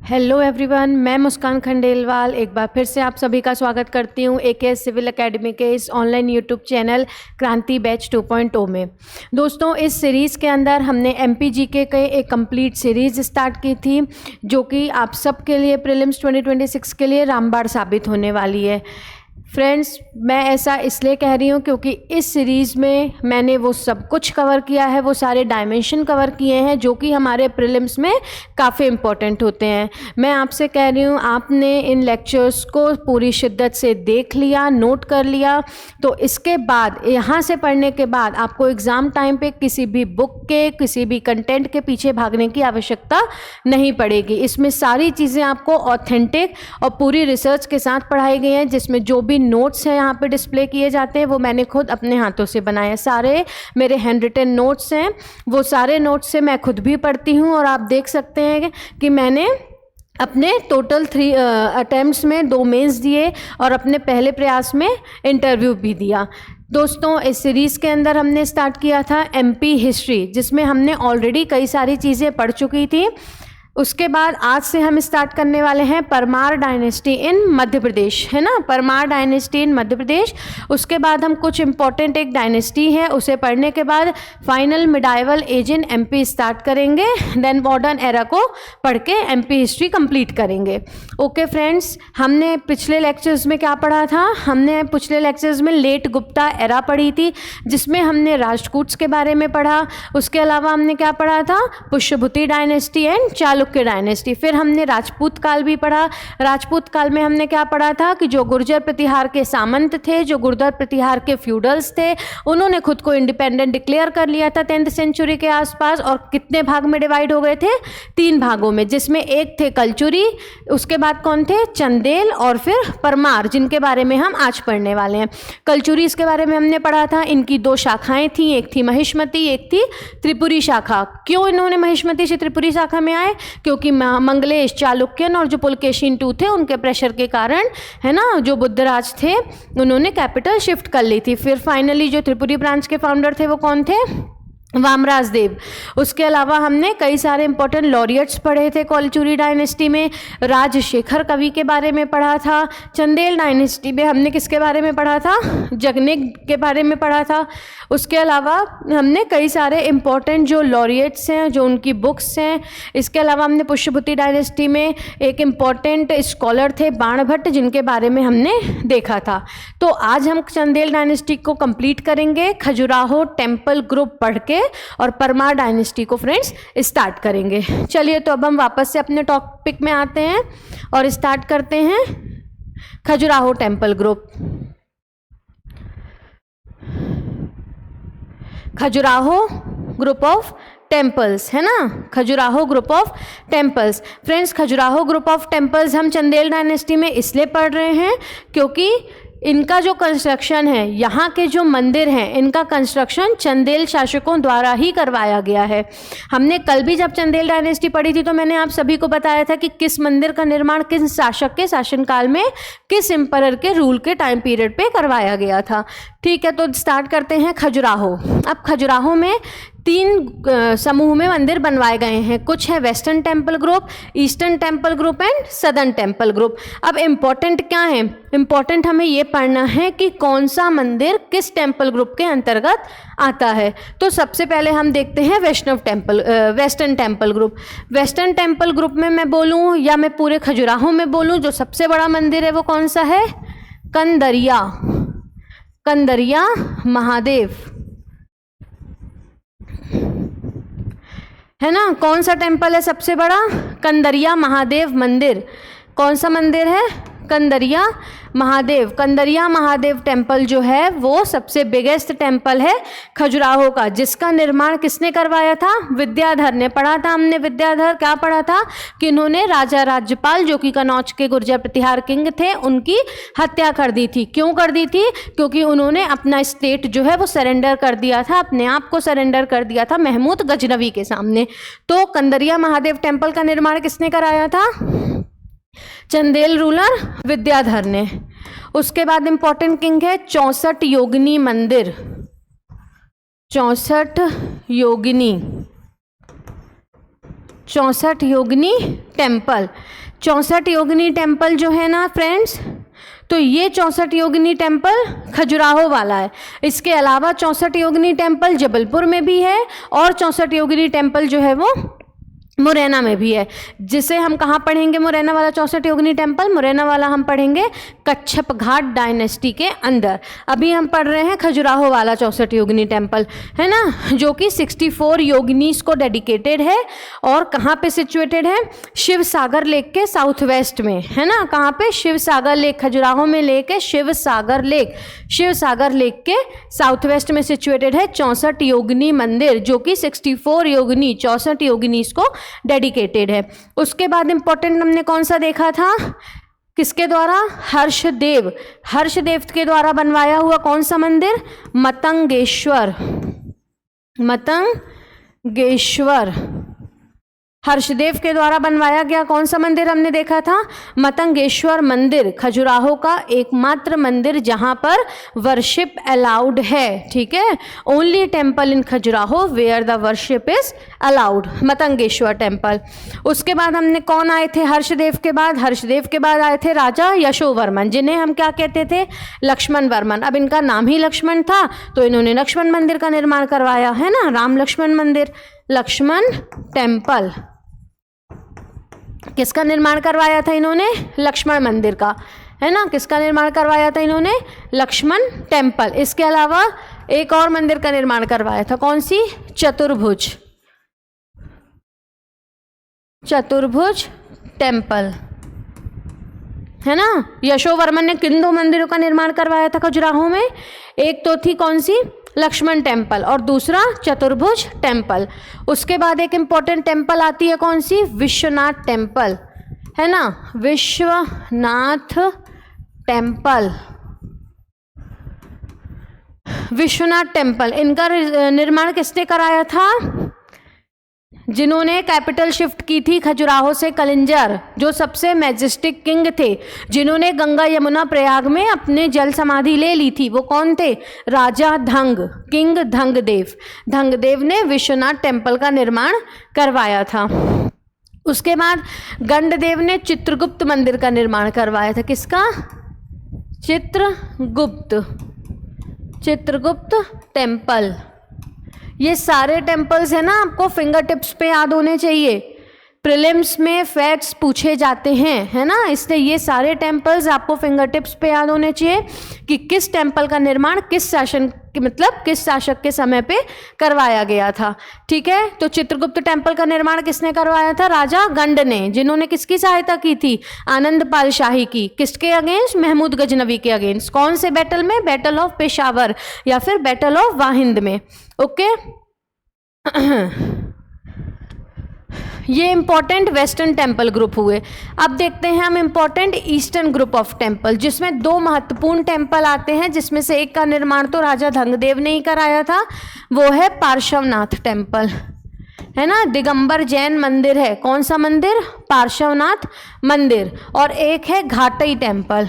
Hello everyone, मैं मुस्कान खंडेलवाल एक बार फिर से आप सभी का स्वागत करती हूँ एकेएस सिविल एकेडमी के इस ऑनलाइन यूट्यूब चैनल क्रांति बैच 2.0 में। दोस्तों, इस सीरीज़ के अंदर हमने एमपीजीके के एक कंप्लीट सीरीज़ स्टार्ट की थी जो कि आप सब के लिए प्रीलिम्स 2026 के लिए रामबाण साबित होने वाली है। फ्रेंड्स, मैं ऐसा इसलिए कह रही हूँ क्योंकि इस सीरीज़ में मैंने वो सब कुछ कवर किया है, वो सारे डायमेंशन कवर किए हैं जो कि हमारे प्रीलिम्स में काफ़ी इम्पोर्टेंट होते हैं। मैं आपसे कह रही हूँ, आपने इन लेक्चर्स को पूरी शिद्दत से देख लिया, नोट कर लिया, तो इसके बाद यहाँ से पढ़ने के बाद आपको एग्ज़ाम टाइम पे किसी भी बुक के, किसी भी कंटेंट के पीछे भागने की आवश्यकता नहीं पड़ेगी। इसमें सारी चीज़ें आपको ऑथेंटिक और पूरी रिसर्च के साथ पढ़ाई गई हैं, जिसमें जो भी नोट्स हैं यहाँ पे डिस्प्ले किए जाते हैं वो मैंने खुद अपने हाथों से बनाए हैं। सारे मेरे हैंड रिटन नोट्स हैं, वो सारे नोट्स से मैं खुद भी पढ़ती हूँ और आप देख सकते हैं कि मैंने अपने टोटल 3 अटेम्प्ट्स में 2 मेंस दिए और अपने पहले प्रयास में इंटरव्यू भी दिया। दोस्तों, इस सीरीज़ के अंदर हमने स्टार्ट किया था एमपी हिस्ट्री, जिसमें हमने ऑलरेडी कई सारी चीज़ें पढ़ चुकी थी। उसके बाद आज से हम स्टार्ट करने वाले हैं परमार डायनेस्टी इन मध्य प्रदेश, है ना, परमार डायनेस्टी इन मध्य प्रदेश। उसके बाद हम कुछ इंपॉर्टेंट एक डायनेस्टी है उसे पढ़ने के बाद final medieval age in MP start करेंगे, देन मॉडर्न एरा को पढ़ के एमपी हिस्ट्री कंप्लीट करेंगे। ओके फ्रेंड्स, हमने पिछले लेक्चर्स में क्या पढ़ा था? हमने पिछले लेक्चर्स में लेट गुप्ता एरा पढ़ी थी, जिसमें हमने राष्ट्रकूट्स के बारे में पढ़ा। उसके अलावा हमने क्या पढ़ा था? Pushyabhuti dynasty and Chalukya dynasty. फिर हमने राजपूत काल भी पढ़ा। राजपूत काल में हमने क्या पढ़ा था कि जो गुर्जर प्रतिहार के सामंत थे, जो गुर्जर प्रतिहार के फ्यूडल्स थे, उन्होंने खुद को इंडिपेंडेंट डिक्लेयर कर लिया था 10th सेंचुरी के आसपास। और कितने भाग में डिवाइड हो गए थे? 3 भागों में, जिसमें एक थे कलचुरी, उसके बाद कौन थे? चंदेल, और फिर परमार, जिनके बारे में हम आज पढ़ने वाले हैं। कलचुरीज के बारे में हमने पढ़ा था, इनकी 2 शाखाएं थी, एक थी महिष्मती, एक थी त्रिपुरी शाखा। क्यों इन्होंने महिष्मती से त्रिपुरी शाखा में आए? क्योंकि मंगलेश, चालुक्यन और जो पुलकेशिन II थे, उनके प्रेशर के कारण, है ना, जो बुद्धराज थे उन्होंने कैपिटल शिफ्ट कर ली थी। फिर फाइनली जो त्रिपुरी ब्रांच के फाउंडर थे वो कौन थे? वामराज देव। उसके अलावा हमने कई सारे इंपॉर्टेंट लॉरियट्स पढ़े थे कलचुरी डायनेस्टी में। राजशेखर कवि के बारे में पढ़ा था। चंदेल डायनेस्टी में हमने किसके बारे में पढ़ा था? जगनिक के बारे में पढ़ा था। उसके अलावा हमने कई सारे इंपॉर्टेंट जो लॉरियट्स हैं, जो उनकी बुक्स हैं। इसके अलावा हमने पुष्यभूति डायनेस्टी में एक इम्पॉर्टेंट स्कॉलर थे बाणभट्ट, जिनके बारे में हमने देखा था। तो आज हम चंदेल डायनेस्टी को कंप्लीट करेंगे, खजुराहो टेम्पल ग्रुप पढ़ के, और परमार डायनेस्टी को फ्रेंड्स स्टार्ट करेंगे। चलिए, तो अब हम वापस से अपने टॉपिक में आते हैं और स्टार्ट करते हैं Khajuraho temple group. Khajuraho group of temples, है ना, Khajuraho group of temples. Friends, Khajuraho group of temples हम चंदेल डायनेस्टी में इसलिए पढ़ रहे हैं क्योंकि इनका जो कंस्ट्रक्शन है, यहाँ के जो मंदिर हैं, इनका कंस्ट्रक्शन चंदेल शासकों द्वारा ही करवाया गया है। हमने कल भी जब चंदेल डायनेस्टी पढ़ी थी तो मैंने आप सभी को बताया था कि किस मंदिर का निर्माण किस शासक के शासनकाल में, किस एम्परर के रूल के टाइम पीरियड पे करवाया गया था। ठीक है, तो स्टार्ट करते हैं खजुराहो। अब खजुराहो में 3 समूह में मंदिर बनवाए गए हैं। कुछ है western temple group, eastern temple group and southern temple group. अब इम्पॉर्टेंट क्या है? इम्पॉर्टेंट हमें ये पढ़ना है कि कौन सा मंदिर किस टेम्पल ग्रुप के अंतर्गत आता है। तो सबसे पहले हम देखते हैं western temple group. Western temple group में मैं बोलूँ या मैं पूरे खजुराहो में बोलूँ, जो सबसे बड़ा मंदिर है वो कौन सा है? कंदरिया महादेव, है ना। कौन सा टेम्पल है सबसे बड़ा? कंदरिया महादेव मंदिर। कौन सा मंदिर है? कंदरिया महादेव। कंदरिया महादेव टेम्पल जो है वो सबसे बिगेस्ट टेम्पल है खजुराहो का, जिसका निर्माण किसने करवाया था? विद्याधर ने। पढ़ा था हमने विद्याधर, क्या पढ़ा था कि इन्होंने राजा राज्यपाल, जो कि कनौज के गुर्जर प्रतिहार किंग थे, उनकी हत्या कर दी थी। क्यों कर दी थी? क्योंकि उन्होंने अपना स्टेट जो है वो सरेंडर कर दिया था, अपने आप को सरेंडर कर दिया था महमूद गजनवी के सामने। तो कंदरिया महादेव टेम्पल का निर्माण किसने कराया था? चंदेल रूलर विद्याधर ने। उसके बाद इंपॉर्टेंट किंग है 64 योगिनी मंदिर। 64 योगिनी 64 योगिनी टेम्पल। 64 योगिनी टेम्पल जो है ना फ्रेंड्स, तो ये 64 योगिनी टेम्पल खजुराहो वाला है। इसके अलावा 64 योगिनी टेम्पल जबलपुर में भी है और 64 योगिनी टेम्पल जो है वो मुरैना में भी है। जिसे हम कहाँ पढ़ेंगे मुरैना वाला 64 योगिनी टेम्पल? मुरैना वाला हम पढ़ेंगे कच्छप घाट डायनेस्टी के अंदर। अभी हम पढ़ रहे हैं खजुराहो वाला 64 योगिनी टेम्पल, है ना, जो कि 64 योगिनीस को डेडिकेटेड है। और कहाँ पे सिचुएटेड है? शिव सागर लेक के साउथ वेस्ट में, है ना। कहाँ पे? शिव सागर लेक, खजुराहो में लेक है शिव सागर लेक। शिव सागर लेक के साउथ वेस्ट में सिचुएटेड है 64 योगिनी मंदिर, जो कि 64 योगिनी 64 योगिनीस को डेडिकेटेड है। उसके बाद इंपॉर्टेंट हमने कौन सा देखा था? किसके द्वारा? हर्षदेव। हर्षदेव के द्वारा बनवाया हुआ कौन सा मंदिर? मतंगेश्वर। मतंगेश्वर हर्षदेव के द्वारा बनवाया गया कौन सा मंदिर हमने देखा था? मतंगेश्वर मंदिर, खजुराहो का एकमात्र मंदिर जहां पर वर्शिप अलाउड है। ठीक है, only temple in Khajuraho where the worship is allowed, Matangeshwar temple. उसके बाद हमने कौन आए थे हर्षदेव के बाद? हर्षदेव के बाद आए थे राजा यशोवर्मन, जिन्हें हम क्या कहते थे? लक्ष्मण वर्मन। अब इनका नाम ही लक्ष्मण था तो इन्होंने लक्ष्मण मंदिर का निर्माण करवाया, है ना, राम लक्ष्मण मंदिर, लक्ष्मण टेम्पल। किसका निर्माण करवाया था इन्होंने? लक्ष्मण मंदिर का, है ना। किसका निर्माण करवाया था इन्होंने? लक्ष्मण टेम्पल। इसके अलावा एक और मंदिर का निर्माण करवाया था, कौन सी? चतुर्भुज। चतुर्भुज टेम्पल, है ना। यशोवर्मन ने किन 2 मंदिरों का निर्माण करवाया था खजुराहो में? एक तो थी कौन सी? लक्ष्मण टेम्पल, और दूसरा चतुर्भुज टेम्पल। उसके बाद एक इंपॉर्टेंट टेम्पल आती है कौन सी? विश्वनाथ टेम्पल, है ना, विश्वनाथ टेम्पल। विश्वनाथ टेम्पल, इनका निर्माण किसने कराया था? जिन्होंने कैपिटल शिफ्ट की थी खजुराहो से कलिंजर, जो सबसे मैजेस्टिक किंग थे, जिन्होंने गंगा यमुना प्रयाग में अपने जल समाधि ले ली थी, वो कौन थे? राजा धंग, किंग धंगदेव। धंगदेव ने विश्वनाथ टेम्पल का निर्माण करवाया था। उसके बाद गंडदेव ने चित्रगुप्त मंदिर का निर्माण करवाया था। किसका? चित्रगुप्त। चित्रगुप्त टेम्पल। ये सारे टेम्पल्स है ना, आपको फिंगर टिप्स पे याद होने चाहिए। प्रीलिम्स में फैक्ट्स पूछे जाते हैं, है ना, इसलिए ये सारे टेम्पल्स आपको फिंगर टिप्स पे याद होने चाहिए कि किस टेम्पल का निर्माण किस शासन मतलब किस शासक के समय पे करवाया गया था। ठीक है, तो चित्रगुप्त टेम्पल का निर्माण किसने करवाया था? राजा गंड ने, जिन्होंने किसकी सहायता की थी? आनंद पाल शाही की। किसके अगेंस्ट? महमूद गजनवी के अगेंस्ट। कौन से बैटल में? बैटल ऑफ पेशावर या फिर बैटल ऑफ वाहिंद में। ओके ये इंपॉर्टेंट वेस्टर्न टेम्पल ग्रुप हुए। अब देखते हैं हम important eastern group of temple, जिसमें 2 महत्वपूर्ण टेम्पल आते हैं, जिसमें से एक का निर्माण तो राजा धंगदेव ने ही कराया था, वो है पार्श्वनाथ टेम्पल, है ना, दिगंबर जैन मंदिर है। कौन सा मंदिर? पार्श्वनाथ मंदिर। और एक है घाटई टेम्पल।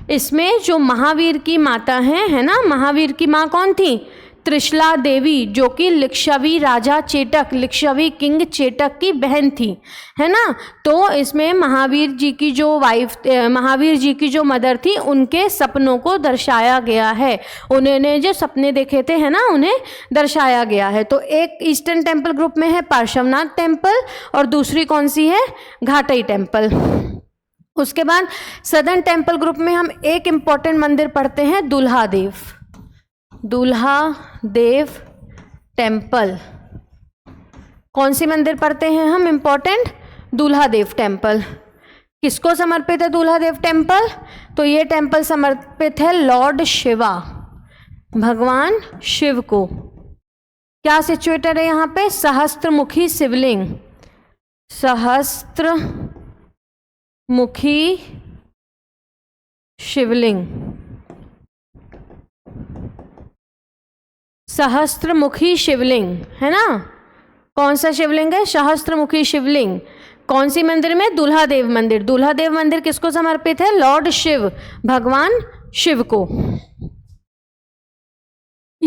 इसमें जो महावीर की माता हैं, है ना, महावीर की माँ कौन थी? त्रिशला देवी, जो कि लिच्छवी राजा चेटक, लिच्छवी किंग चेटक की बहन थी, है ना। तो इसमें महावीर जी की जो महावीर जी की जो मदर थी, उनके सपनों को दर्शाया गया है। उन्होंने जो सपने देखे थे, है ना, उन्हें दर्शाया गया है। तो एक ईस्टर्न टेम्पल ग्रुप में है पार्श्वनाथ टेम्पल और दूसरी कौन सी है? घाटई टेम्पल। उसके बाद सदर्न टेम्पल ग्रुप में हम एक इम्पॉर्टेंट मंदिर पढ़ते हैं, दुल्हा देव। दुल्हा देव टेम्पल। कौन सी मंदिर पढ़ते हैं हम इम्पॉर्टेंट? दुल्हा देव टेम्पल। किसको समर्पित है दुल्हा देव टेम्पल? तो ये टेम्पल समर्पित है लॉर्ड शिवा, भगवान शिव को। क्या सिचुएटेड है यहाँ पे? सहस्त्रमुखी शिवलिंग, सहस्त्रमुखी शिवलिंग, सहस्त्रमुखी शिवलिंग, है ना। कौन सा शिवलिंग है? सहस्त्रमुखी शिवलिंग। कौन सी मंदिर में? दुल्हा देव मंदिर। दुल्हा देव मंदिर किसको समर्पित है? लॉर्ड शिव, भगवान शिव को।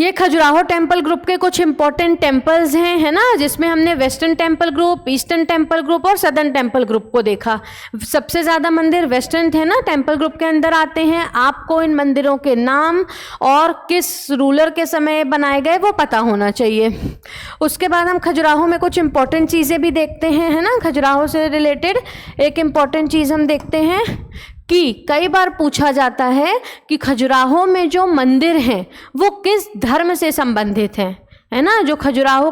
ये खजुराहो टेम्पल ग्रुप के कुछ इंपॉर्टेंट टेम्पल्स हैं, है ना, जिसमें हमने western temple group, eastern temple group और सदर्न टेम्पल ग्रुप को देखा। सबसे ज़्यादा मंदिर वेस्टर्न थे ना टेम्पल ग्रुप के अंदर आते हैं। आपको इन मंदिरों के नाम और किस रूलर के समय बनाए गए वो पता होना चाहिए। उसके बाद हम खजुराहो में कुछ इंपॉर्टेंट चीज़ें भी देखते हैं, है ना। खजुराहो से रिलेटेड एक इम्पॉर्टेंट चीज़ हम देखते हैं कि कई बार पूछा जाता है कि खजुराहो में जो मंदिर हैं वो किस धर्म से संबंधित हैं, है ना। जो खजुराहो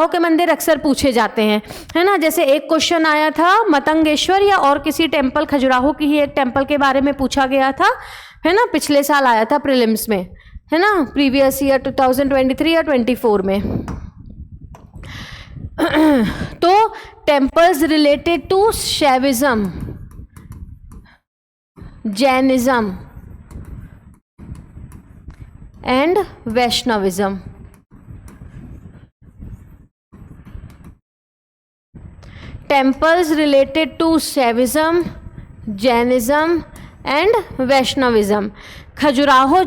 के मंदिर अक्सर पूछे जाते हैं, है ना। जैसे एक क्वेश्चन आया था मतंगेश्वर या और किसी टेम्पल, खजुराहो की ही एक टेम्पल के बारे में पूछा गया था, है ना, पिछले साल आया था प्रीलिम्स में, है ना, प्रीवियस ईयर 2023 या 24 में। तो temples related to Shaivism, Jainism and Vaishnavism. Temples related to Shaivism, Jainism and Vaishnavism. Khajuraho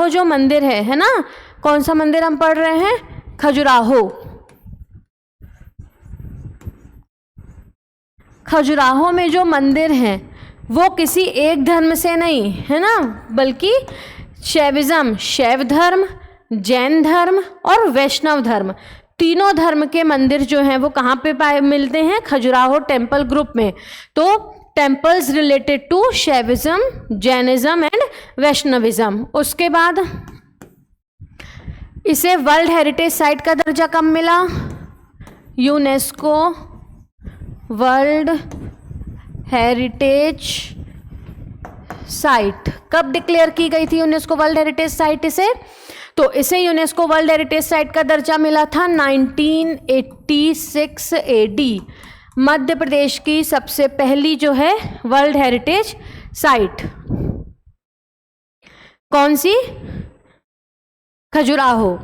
जो मंदिर है ना, कौन सा मंदिर हम पढ़ रहे हैं? खजुराहो। खजुराहो में जो मंदिर हैं वो किसी एक धर्म से नहीं, है ना, बल्कि शैविज्म, शैव धर्म, जैन धर्म और वैष्णव धर्म, तीनों धर्म के मंदिर जो हैं वो कहाँ पे मिलते हैं? खजुराहो टेम्पल ग्रुप में। तो temples related to Shaivism, Jainism and Vaishnavism. उसके बाद इसे वर्ल्ड हेरिटेज साइट का दर्जा कब मिला? यूनेस्को वर्ल्ड हेरिटेज साइट कब डिक्लेयर की गई थी यूनेस्को वर्ल्ड हेरिटेज साइट इसे? तो इसे यूनेस्को वर्ल्ड हेरिटेज साइट का दर्जा मिला था 1986 एडी। मध्य प्रदेश की सबसे पहली जो है वर्ल्ड हेरिटेज साइट कौन सी? खजुराहो।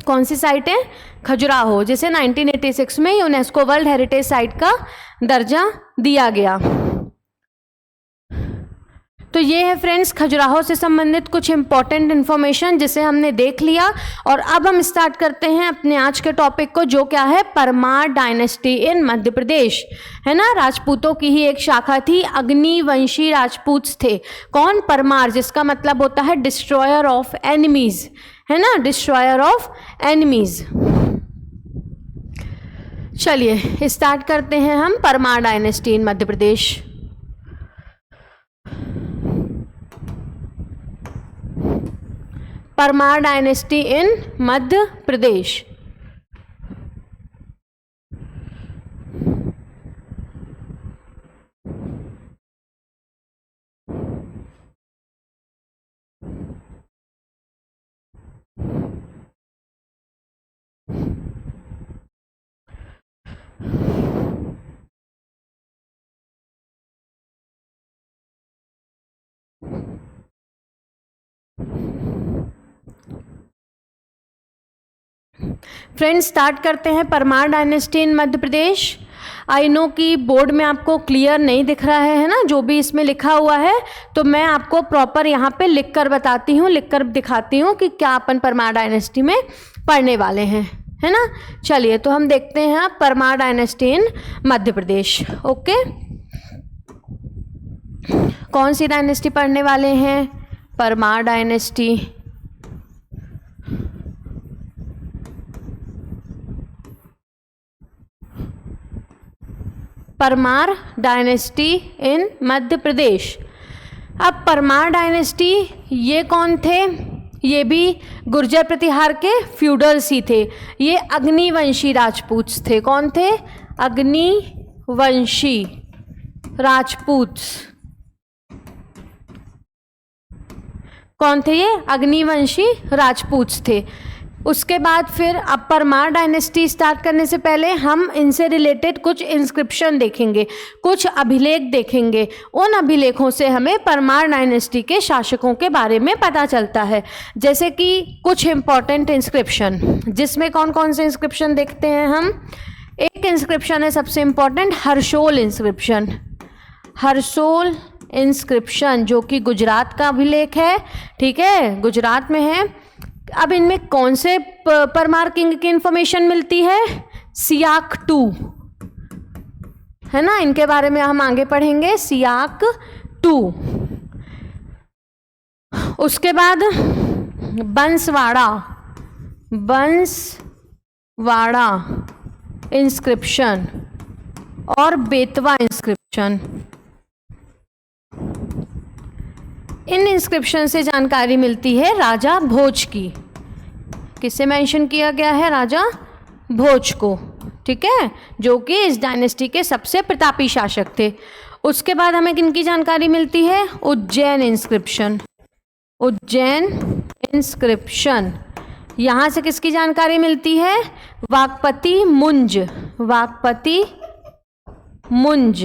कौन सी साइट है? खजुराहो, जिसे 1986 में यूनेस्को वर्ल्ड हेरिटेज साइट का दर्जा दिया गया। तो ये है फ्रेंड्स खजुराहो से संबंधित कुछ इंपॉर्टेंट इन्फॉर्मेशन जिसे हमने देख लिया। और अब हम स्टार्ट करते हैं अपने आज के टॉपिक को, जो क्या है? परमार डायनेस्टी इन मध्य प्रदेश, है ना। राजपूतों की ही एक शाखा थी, अग्निवंशी राजपूत थे। कौन? परमार, जिसका मतलब होता है डिस्ट्रॉयर ऑफ एनिमीज, है ना, डिस्ट्रॉयर ऑफ एनिमीज। चलिए स्टार्ट करते हैं हम Parmar dynasty in Madhya Pradesh. Parmar dynasty in Madhya Pradesh. Friends start करते हैं Parmar dynasty in Madhya Pradesh. I know कि बोर्ड में आपको क्लियर नहीं दिख रहा है ना जो भी इसमें लिखा हुआ है, तो मैं आपको प्रॉपर यहाँ पे लिख कर बताती हूँ, लिख कर दिखाती हूँ कि क्या अपन परमार डायनेस्टी में पढ़ने वाले हैं, है ना। चलिए तो हम देखते हैं Parmar dynasty in Madhya Pradesh. Okay, कौन सी डायनेस्टी पढ़ने वाले हैं? Parmar dynasty. Parmar dynasty in Madhya Pradesh. अब परमार डायनेस्टी ये कौन थे? ये भी गुर्जर प्रतिहार के फ्यूडल्स ही थे। ये अग्निवंशी राजपूत थे। कौन थे? अग्निवंशी राजपूत। कौन थे ये? अग्निवंशी राजपूत थे। उसके बाद फिर अब परमार डायनेस्टी स्टार्ट करने से पहले हम इनसे रिलेटेड कुछ इंस्क्रिप्शन देखेंगे, कुछ अभिलेख देखेंगे। उन अभिलेखों से हमें परमार डायनेस्टी के शासकों के बारे में पता चलता है। जैसे कि कुछ इंपॉर्टेंट इंस्क्रिप्शन, जिसमें कौन कौन से इंस्क्रिप्शन देखते हैं हम। एक इंस्क्रिप्शन है सबसे इंपॉर्टेंट, हर्षोल इंस्क्रिप्शन। हरसोल इंस्क्रिप्शन जो कि गुजरात का अभिलेख है, ठीक है, गुजरात में है। अब इनमें कौन से परमार किंग की इंफॉर्मेशन मिलती है? सियाक टू, है ना, इनके बारे में हम आगे पढ़ेंगे, सियाक टू। उसके बाद बंसवाड़ा इंस्क्रिप्शन और बेतवा इंस्क्रिप्शन। इन इंस्क्रिप्शन से जानकारी मिलती है राजा भोज की। किससे मेंशन किया गया है? राजा भोज को, ठीक है, जो कि इस डायनेस्टी के सबसे प्रतापी शासक थे। उसके बाद हमें किनकी जानकारी मिलती है? उज्जैन इंस्क्रिप्शन। उज्जैन इंस्क्रिप्शन, यहाँ से किसकी जानकारी मिलती है? वाकपति मुंज। वाकपति मुंज,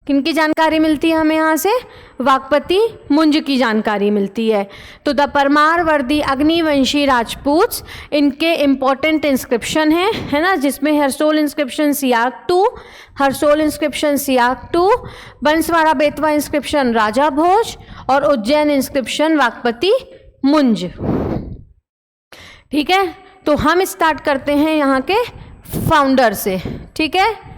किनकी जानकारी मिलती है हमें यहाँ से? वाकपति मुंज की जानकारी मिलती है। तो द परमार वर्दी अग्निवंशी राजपूत, इनके इम्पोर्टेंट इंस्क्रिप्शन है ना, जिसमें Harsol inscription Siyak two, Harsol inscription Siyak two, Banswara Betwa inscription Raja Bhoj और उज्जैन इंस्क्रिप्शन वाकपति मुंज। ठीक है, तो हम स्टार्ट करते हैं यहाँ के फाउंडर से, ठीक है।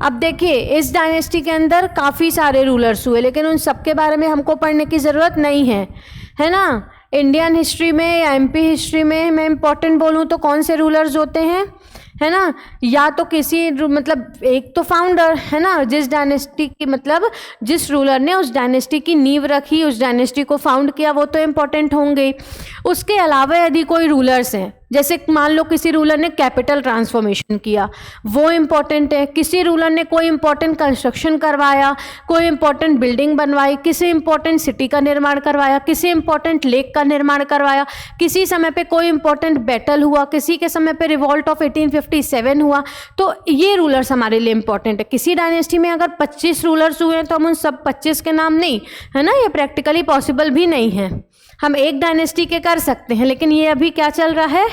अब देखिए, इस डायनेस्टी के अंदर काफ़ी सारे रूलर्स हुए, लेकिन उन सब के बारे में हमको पढ़ने की ज़रूरत नहीं है ना। इंडियन हिस्ट्री में या एमपी हिस्ट्री में मैं इम्पोर्टेंट बोलूँ तो कौन से रूलर्स होते हैं, है ना, या तो किसी मतलब एक तो फाउंडर, है ना, जिस डायनेस्टी की मतलब जिस रूलर ने उस डायनेस्टी की नींव रखी, उस डायनेस्टी को फाउंड किया, वो तो इम्पोर्टेंट होंगे। उसके अलावा यदि कोई रूलर्स हैं, जैसे मान लो किसी रूलर ने कैपिटल ट्रांसफॉर्मेशन किया, वो इम्पोर्टेंट है। किसी रूलर ने कोई इम्पोर्टेंट कंस्ट्रक्शन करवाया, कोई इम्पोर्टेंट बिल्डिंग बनवाई, किसी इम्पोर्टेंट सिटी का निर्माण करवाया, किसी इम्पोर्टेंट लेक का निर्माण करवाया, किसी समय पे कोई इम्पोर्टेंट बैटल हुआ, किसी के समय पे रिवॉल्ट ऑफ 1857 हुआ, तो ये रूलर्स हमारे लिए इम्पोर्टेंट है। किसी डायनेस्टी में अगर 25 रूलर्स हुए हैं तो हम उन सब 25 के नाम नहीं, है ना, ये प्रैक्टिकली पॉसिबल भी नहीं है। हम एक डायनेस्टी के कर सकते हैं, लेकिन ये अभी क्या चल रहा है?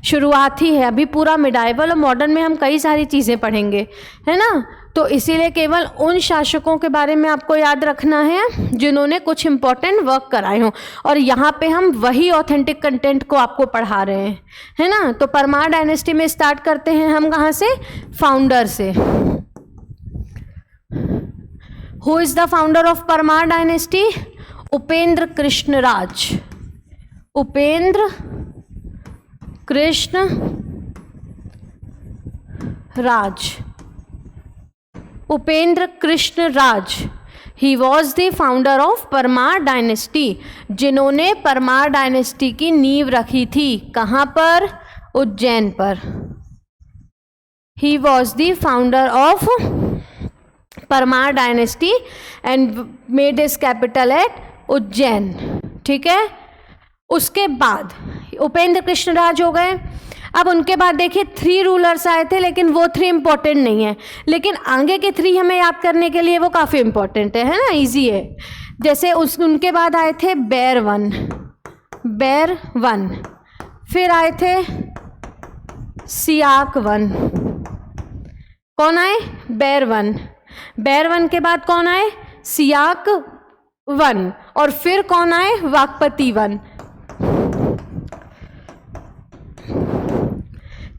शुरुआत ही है। अभी पूरा मिडाइवल और मॉडर्न में हम कई सारी चीज़ें पढ़ेंगे, है ना। तो इसीलिए केवल उन शासकों के बारे में आपको याद रखना है जिन्होंने कुछ इम्पोर्टेंट वर्क कराए हों, और यहाँ पे हम वही ऑथेंटिक कंटेंट को आपको पढ़ा रहे हैं, है ना। तो परमार डायनेस्टी में स्टार्ट करते हैं हम कहाँ से? फाउंडर से। Who is the founder of Parmar dynasty? Upendra Krishna Raj. Upendra Krishna Raj. Upendra Krishna Raj, he was the founder of Parmar dynasty, जिन्होंने परमार डायनेस्टी की नींव रखी थी। कहाँ पर? उज्जैन पर। He was the founder of Parmar dynasty and made his capital eight Ujjain, ठीक है। उसके बाद उपेंद्र कृष्ण राज हो गए। अब उनके बाद देखिए 3 रूलर्स आए थे, लेकिन वो 3 इंपॉर्टेंट नहीं है, लेकिन आगे के 3 हमें याद करने के लिए वो काफ़ी इंपॉर्टेंट है ना, इजी है। जैसे उनके बाद आए थे बैरवन, फिर आए थे सियाकवन। कौन आए? बैरवन के बाद कौन आए? सियाकवन। और फिर कौन आए? वाकपतिवन,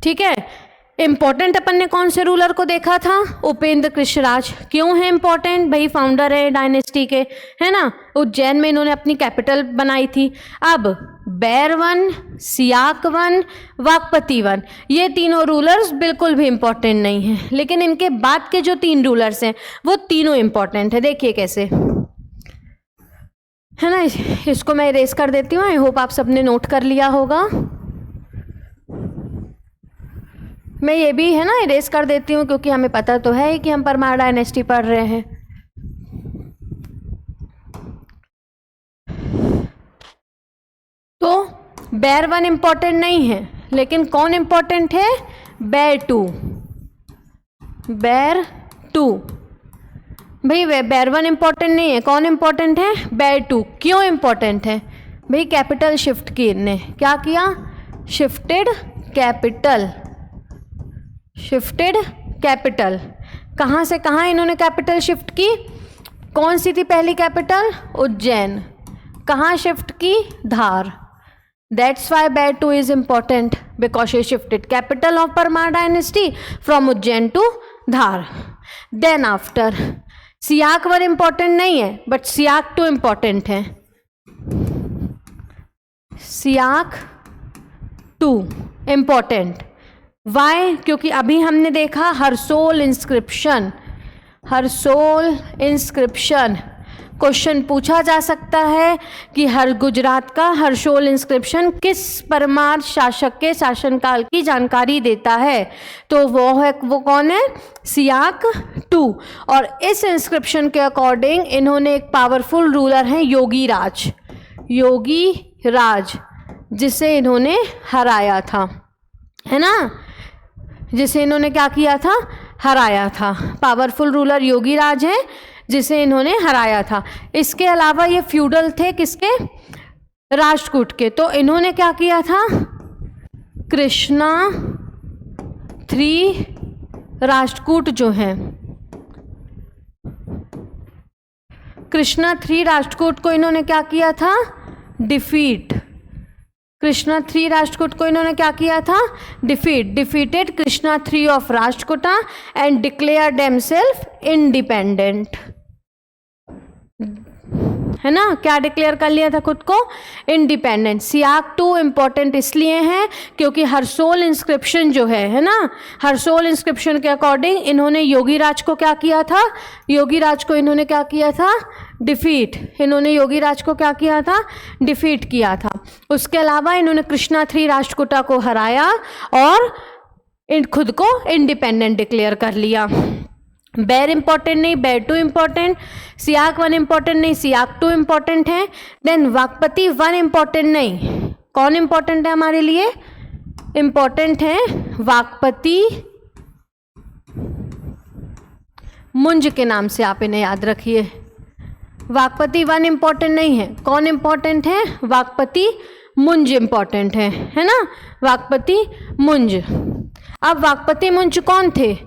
ठीक है। इंपॉर्टेंट अपन ने कौन से रूलर को देखा था? उपेंद्र कृष्णराज। क्यों है इंपॉर्टेंट? भाई फाउंडर है डायनेस्टी के, है ना। उज्जैन में इन्होंने अपनी कैपिटल बनाई थी। अब बैरवन, सियाकवन, वाकपतिवन, ये तीनों रूलर्स बिल्कुल भी इंपॉर्टेंट नहीं है, लेकिन इनके बाद के जो 3 रूलर्स हैं वो तीनों इंपॉर्टेंट है। देखिए कैसे, है ना। इसको मैं इरेज कर देती हूँ। आई होप आप सबने नोट कर लिया होगा। मैं ये भी, है ना, इरेज कर देती हूँ, क्योंकि हमें पता तो है कि हम परमार डायनेस्टी पढ़ रहे हैं। तो बैरवन इंपॉर्टेंट नहीं है, लेकिन कौन इंपॉर्टेंट है? बैर टू। भाई बैरवन इंपॉर्टेंट नहीं है, कौन इंपॉर्टेंट है? बैर टू। क्यों इंपॉर्टेंट है? भाई कैपिटल शिफ्ट की इनने, क्या किया? शिफ्टेड कैपिटल, कहाँ से कहाँ इन्होंने कैपिटल शिफ्ट की? कौन सी थी पहली कैपिटल? उज्जैन। कहाँ शिफ्ट की? धार। That's why Baitu is important because she shifted capital of Parmar dynasty from Ujjain to Dhar. Then after Siyak one important नहीं है बट सियाक टू इम्पॉर्टेंट है। Siyak two important, why? क्योंकि अभी हमने देखा Harsol inscription. Harsol inscription question पूछा जा सकता है कि हर गुजरात का हरसोल इंस्क्रिप्शन किस परमार शासक के शासनकाल की जानकारी देता है? तो वो कौन है? सियाक टू। और इस इंस्क्रिप्शन के अकॉर्डिंग इन्होंने एक पावरफुल रूलर हैं योगी राज, योगी राज, जिसे इन्होंने हराया था, है ना, जिसे इन्होंने क्या किया था? हराया था। पावरफुल रूलर योगी राज है जिसे इन्होंने हराया था। इसके अलावा ये फ्यूडल थे किसके? राष्ट्रकूट के। तो इन्होंने क्या किया था? कृष्णा थ्री राष्ट्रकूट जो हैं, कृष्णा थ्री राष्ट्रकूट को इन्होंने क्या किया था? डिफीट। कृष्णा थ्री राष्ट्रकूट को इन्होंने क्या किया था? Defeated Krishna three of Rashtrakuta and declare themselves independent, है ना। क्या डिक्लेयर कर लिया था खुद को? इंडिपेंडेंट। सियाक टू इम्पॉर्टेंट इसलिए है क्योंकि हरसोल इंस्क्रिप्शन जो है ना, हरसोल इंस्क्रिप्शन के अकॉर्डिंग इन्होंने योगी राज को क्या किया था? योगी राज को इन्होंने क्या किया था? डिफीट। इन्होंने योगी राज को क्या किया था? डिफीट किया था। उसके अलावा इन्होंने कृष्णा थ्री राष्ट्रकूटा को हराया और खुद को इंडिपेंडेंट डिक्लेयर कर लिया। बैर इंपॉर्टेंट नहीं, बैर टू इम्पॉर्टेंट। सियाक वन इम्पॉर्टेंट नहीं, सियाक टू इम्पॉर्टेंट है। देन वाकपति वन इम्पॉर्टेंट नहीं। कौन इम्पॉर्टेंट है हमारे लिए? इम्पॉर्टेंट है वाकपति मुंज के नाम से आप इन्हें याद रखिए। वाकपति वन इम्पॉर्टेंट नहीं है। कौन इम्पॉर्टेंट है? वाकपति मुंज इम्पॉर्टेंट है ना, वाकपति मुंज। अब वाकपति मुंज कौन थे?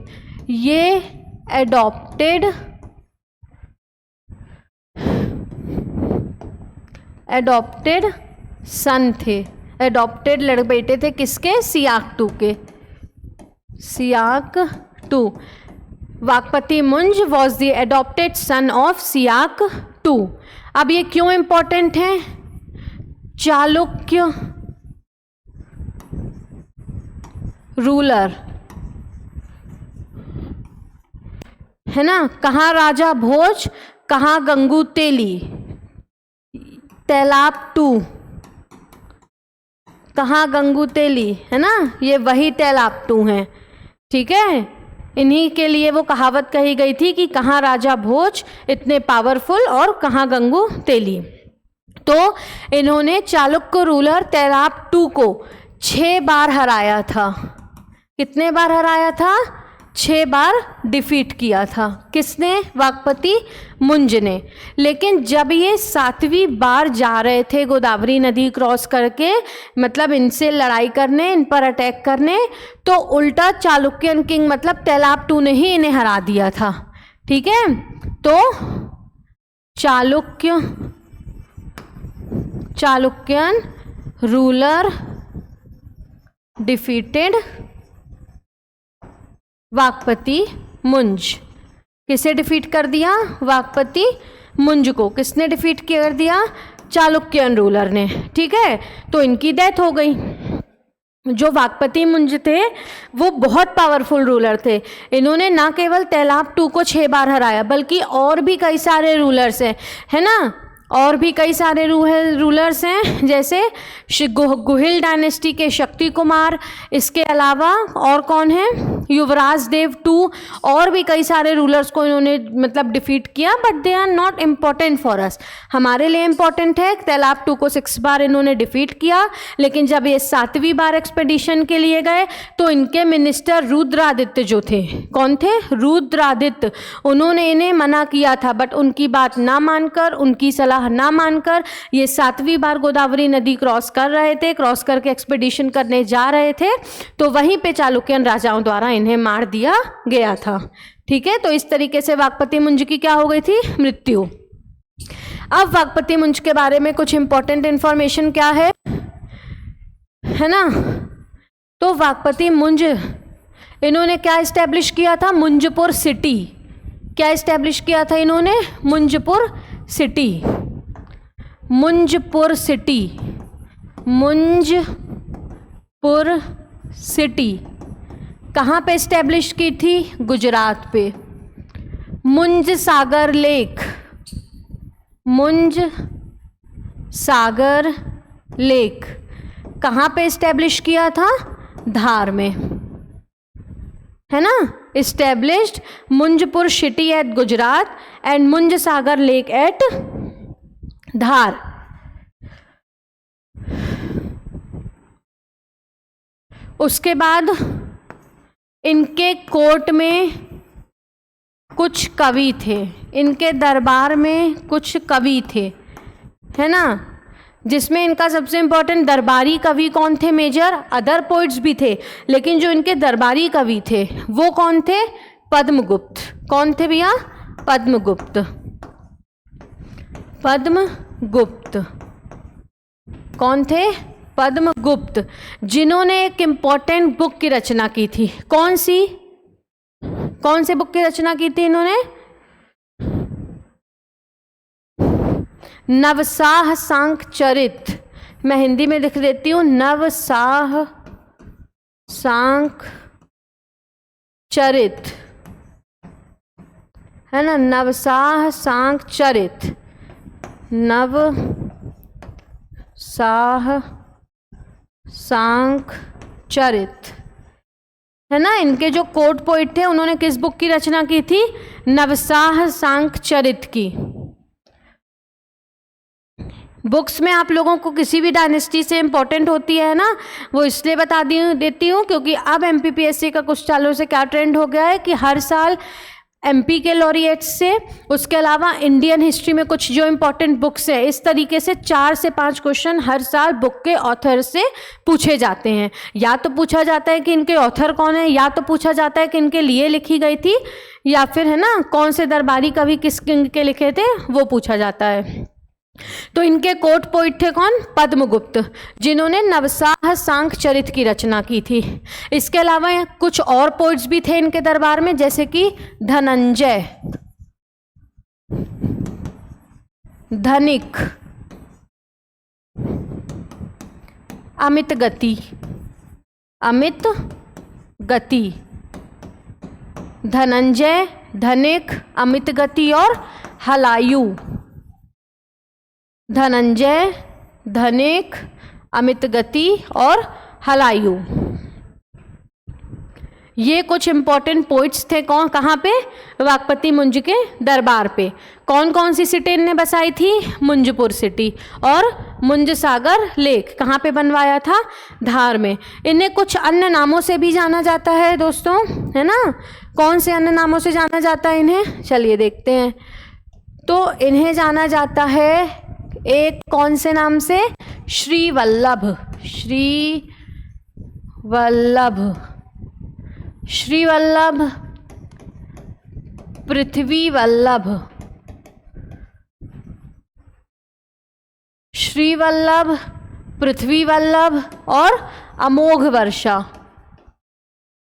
ये एडॉप्टेड सन थे, एडॉप्टेड बेटे थे किसके? सियाक टू के। सियाक two. Vakpati Munj was the adopted son of Siyak two. अब ये क्यों इंपॉर्टेंट है? चालुक्य रूलर, है ना। कहाँ राजा भोज, कहाँ गंगू तेली, तैलाब टू, कहाँ गंगू तेली, है ना, ये वही तैलाब टू हैं, ठीक है। इन्हीं के लिए वो कहावत कही गई थी कि कहाँ राजा भोज इतने पावरफुल और कहाँ गंगू तेली। तो इन्होंने चालुक्य रूलर तैलाब टू को 6 बार हराया था। कितने बार हराया था? 6 बार डिफीट किया था। किसने? वाकपति मुंज ने। लेकिन जब ये 7वीं बार जा रहे थे गोदावरी नदी क्रॉस करके, मतलब इनसे लड़ाई करने, इन पर अटैक करने, तो उल्टा चालुक्यन किंग मतलब तैलाब टू ने ही इन्हें हरा दिया था, ठीक है। तो चालुक्यन रूलर डिफीटेड वाकपति मुंज। किसे डिफीट कर दिया? वाकपति मुंज को। किसने डिफीट कर दिया? चालुक्यन रूलर ने, ठीक है। तो इनकी डेथ हो गई। जो वाकपति मुंज थे वो बहुत पावरफुल रूलर थे। इन्होंने ना केवल तैलाब टू को 6 बार हराया बल्कि और भी कई सारे रूलर्स हैं, है ना, और भी कई सारे रूलर्स हैं, जैसे गुहिल डायनेस्टी के शक्ति कुमार, इसके अलावा और कौन है? युवराज देव टू, और भी कई सारे रूलर्स को इन्होंने मतलब डिफीट किया, but they are not important for us. हमारे लिए इम्पॉर्टेंट है तैलाब टू को 6 बार इन्होंने डिफीट किया, लेकिन जब ये 7वीं बार एक्सपेडिशन के लिए गए तो इनके मिनिस्टर रुद्रादित्य जो थे, कौन थे? रुद्रादित्य, उन्होंने इन्हें मना किया था, बट उनकी बात ना मानकर, उनकी सलाह ना मानकर ये 7वीं बार गोदावरी नदी क्रॉस कर रहे थे, क्रॉस करके एक्सपेडिशन करने जा रहे थे, तो वहीं पे चालुक्यन राजाओं द्वारा इन्हें मार दिया गया था। ठीक है, तो इस तरीके से वाकपति मुंज की क्या हो गई थी, मृत्यु। अब वाकपति मुंज के बारे में कुछ इंपॉर्टेंट इंफॉर्मेशन क्या है ना। तो वाकपति मुंज इन्होंने क्या इस्टेब्लिश किया था, मुंजपुर सिटी। क्या इस्टेब्लिश किया था इन्होंने, मुंजपुर सिटी। मुंजपुर सिटी, मुंजपुर सिटी कहाँ पे इस्टेब्लिश की थी, गुजरात पे। मुंज सागर लेक, मुंज सागर लेक कहाँ पे इस्टेब्लिश किया था, धार में, है ना। Established Munjpur city at Gujarat and Munj Sagar lake eight धार। उसके बाद इनके कोर्ट में कुछ कवि थे, इनके दरबार में कुछ कवि थे, है ना, जिसमें इनका सबसे इम्पोर्टेंट दरबारी कवि कौन थे, मेजर। अदर पोइट्स भी थे, लेकिन जो इनके दरबारी कवि थे वो कौन थे, पद्मगुप्त। कौन थे भैया, पद्मगुप्त। पद्मगुप्त कौन थे, पद्मगुप्त, जिन्होंने एक इम्पॉर्टेंट बुक की रचना की थी। कौन सी बुक की रचना की थी इन्होंने, नवसाह सांकचरित। मैं हिंदी में लिख देती हूँ, नवसाह सांकचरित, है ना, नवसाह सांकचरित, नवसाह सांकचरित, है ना। इनके जो कोर्ट पोइट थे उन्होंने किस बुक की रचना की थी, नवसाह सांकचरित की। बुक्स में आप लोगों को किसी भी डायनेस्टी से इम्पोर्टेंट होती है ना, वो इसलिए बता देती हूँ क्योंकि अब एमपीपीएससी का कुछ सालों से क्या ट्रेंड हो गया है कि हर साल एमपी के लॉरिएट्स से, उसके अलावा इंडियन हिस्ट्री में कुछ जो इम्पोर्टेंट बुक्स है, इस तरीके से 4 से 5 क्वेश्चन हर साल बुक के ऑथर से पूछे जाते हैं। या तो पूछा जाता है कि इनके ऑथर कौन है, या तो पूछा जाता है कि इनके लिए लिखी गई थी, या फिर है ना कौन से दरबारी कवि किस किंग के लिखे थे, वो पूछा जाता है। तो इनके कोर्ट पोइट थे कौन, पद्मगुप्त, जिन्होंने नवसाह सांकचरित की रचना की थी। इसके अलावा कुछ और पोइट्स भी थे इनके दरबार में, जैसे कि धनंजय, धनिक, अमित गति, अमित गति, धनंजय, धनिक, अमित गति और हलायू। धनंजय, धनिक, अमित गति और हलायू, ये कुछ इंपॉर्टेंट पोइट्स थे। कौन, कहाँ पे, वाकपति मुंज के दरबार पे। कौन कौन सी सिटी इन्हें बसाई थी, मुंजपुर सिटी, और मुंज सागर लेक कहाँ पे बनवाया था, धार में। इन्हें कुछ अन्य नामों से भी जाना जाता है दोस्तों, है ना। कौन से अन्य नामों से जाना जाता है इन्हें, चलिए देखते हैं। तो इन्हें जाना जाता है एक कौन से नाम से, श्री वल्लभ, श्री वल्लभ, श्री वल्लभ, पृथ्वी वल्लभ, श्री वल्लभ, पृथ्वी वल्लभ और अमोघ वर्षा,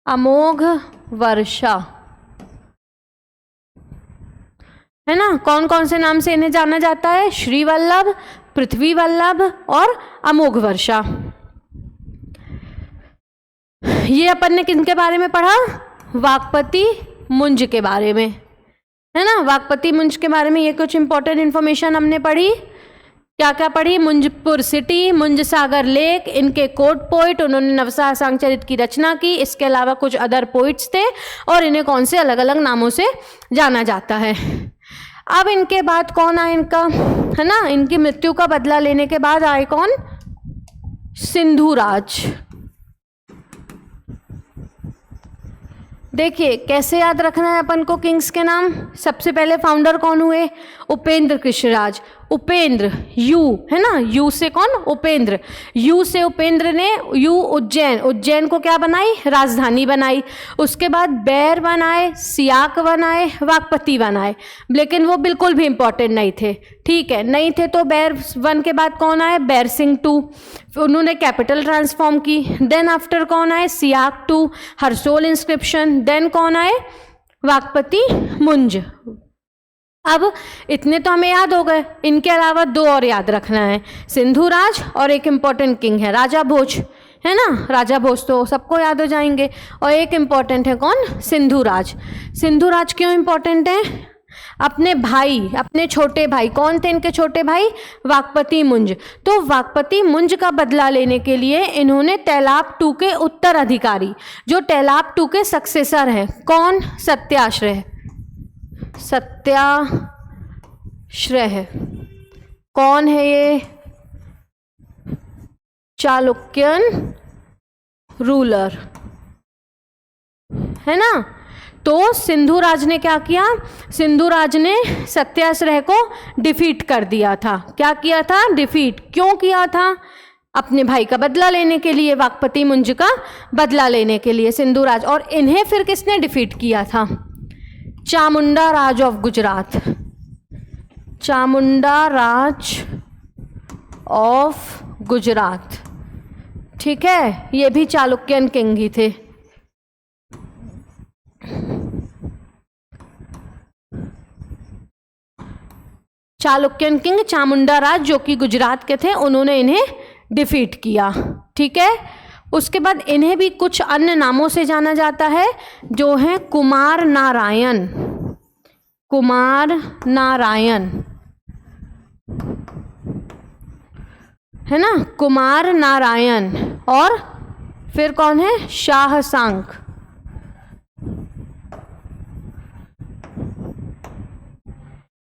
अमोघ वर्षा, है ना। कौन कौन से नाम से इन्हें जाना जाता है, श्री वल्लभ, पृथ्वी वल्लभ और अमोघ वर्षा। ये अपन ने किनके बारे में पढ़ा, वाकपति मुंज के बारे में, है ना। वाकपति मुंज के बारे में ये कुछ इंपॉर्टेंट इंफॉर्मेशन हमने पढ़ी। क्या क्या पढ़ी, मुंजपुर सिटी, मुंज सागर लेक, इनके कोर्ट पोइट, उन्होंने नवसाह सांकचरित की रचना की। इसके अलावा कुछ अदर पोइट्स थे और इन्हें कौन से अलग अलग नामों से जाना जाता है। अब इनके बाद कौन आए, इनका, है ना, इनकी मृत्यु का बदला लेने के बाद आए कौन, सिंधु राज। देखिए कैसे याद रखना है अपन को किंग्स के नाम। सबसे पहले फाउंडर कौन हुए? उपेंद्र कृष्णराज। उपेंद्र, यू है ना, यू से कौन? उपेंद्र। यू से उपेंद्र ने यू उज्जैन, उज्जैन को क्या बनाई? राजधानी बनाई। उसके बाद बैर बनाए, सियाक बनाए, वाकपति बनाए, लेकिन वो बिल्कुल भी इंपॉर्टेंट नहीं थे। ठीक है, नहीं थे तो बैर 1 के बाद कौन आए? बैर सिंह 2, उन्होंने कैपिटल ट्रांसफॉर्म की। देन आफ्टर कौन आए? सियाक 2, हरसोल इंस्क्रिप्शन। देन कौन आए? वाकपति मुंज। अब इतने तो हमें याद हो गए, इनके अलावा 2 और याद रखना है, सिंधु राज और एक इम्पॉर्टेंट किंग है राजा भोज, है ना। राजा भोज तो सबको याद हो जाएंगे। और एक इम्पॉर्टेंट है कौन? सिंधु राज। सिंधु राज क्यों इम्पॉर्टेंट है? अपने भाई, अपने छोटे भाई, कौन थे इनके छोटे भाई? वाकपति मुंज। तो वाकपति मुंज का बदला लेने के लिए इन्होंने तैलाब 2 के उत्तराधिकारी, जो तैलाब 2 के सक्सेसर हैं, कौन? सत्याश्रय। सत्याश्रय कौन है ये? चालुक्यन रूलर, है ना। तो सिंधु राज ने क्या किया? सिंधु राज ने सत्याश्रय को डिफीट कर दिया था। क्या किया था? डिफीट। क्यों किया था? अपने भाई का बदला लेने के लिए, वाकपति मुंज का बदला लेने के लिए सिंधु राज। और इन्हें फिर किसने डिफीट किया था? चामुंडा राज ऑफ गुजरात। चामुंडा राज ऑफ गुजरात, ठीक है, ये भी चालुक्यन किंग ही थे। चालुक्यन किंग चामुंडा राज जो कि गुजरात के थे, उन्होंने इन्हें डिफीट किया। ठीक है, उसके बाद इन्हें भी कुछ अन्य नामों से जाना जाता है, जो हैं कुमार नारायण। कुमार नारायण, है ना, कुमार नारायण। और फिर कौन है? शाह सांक।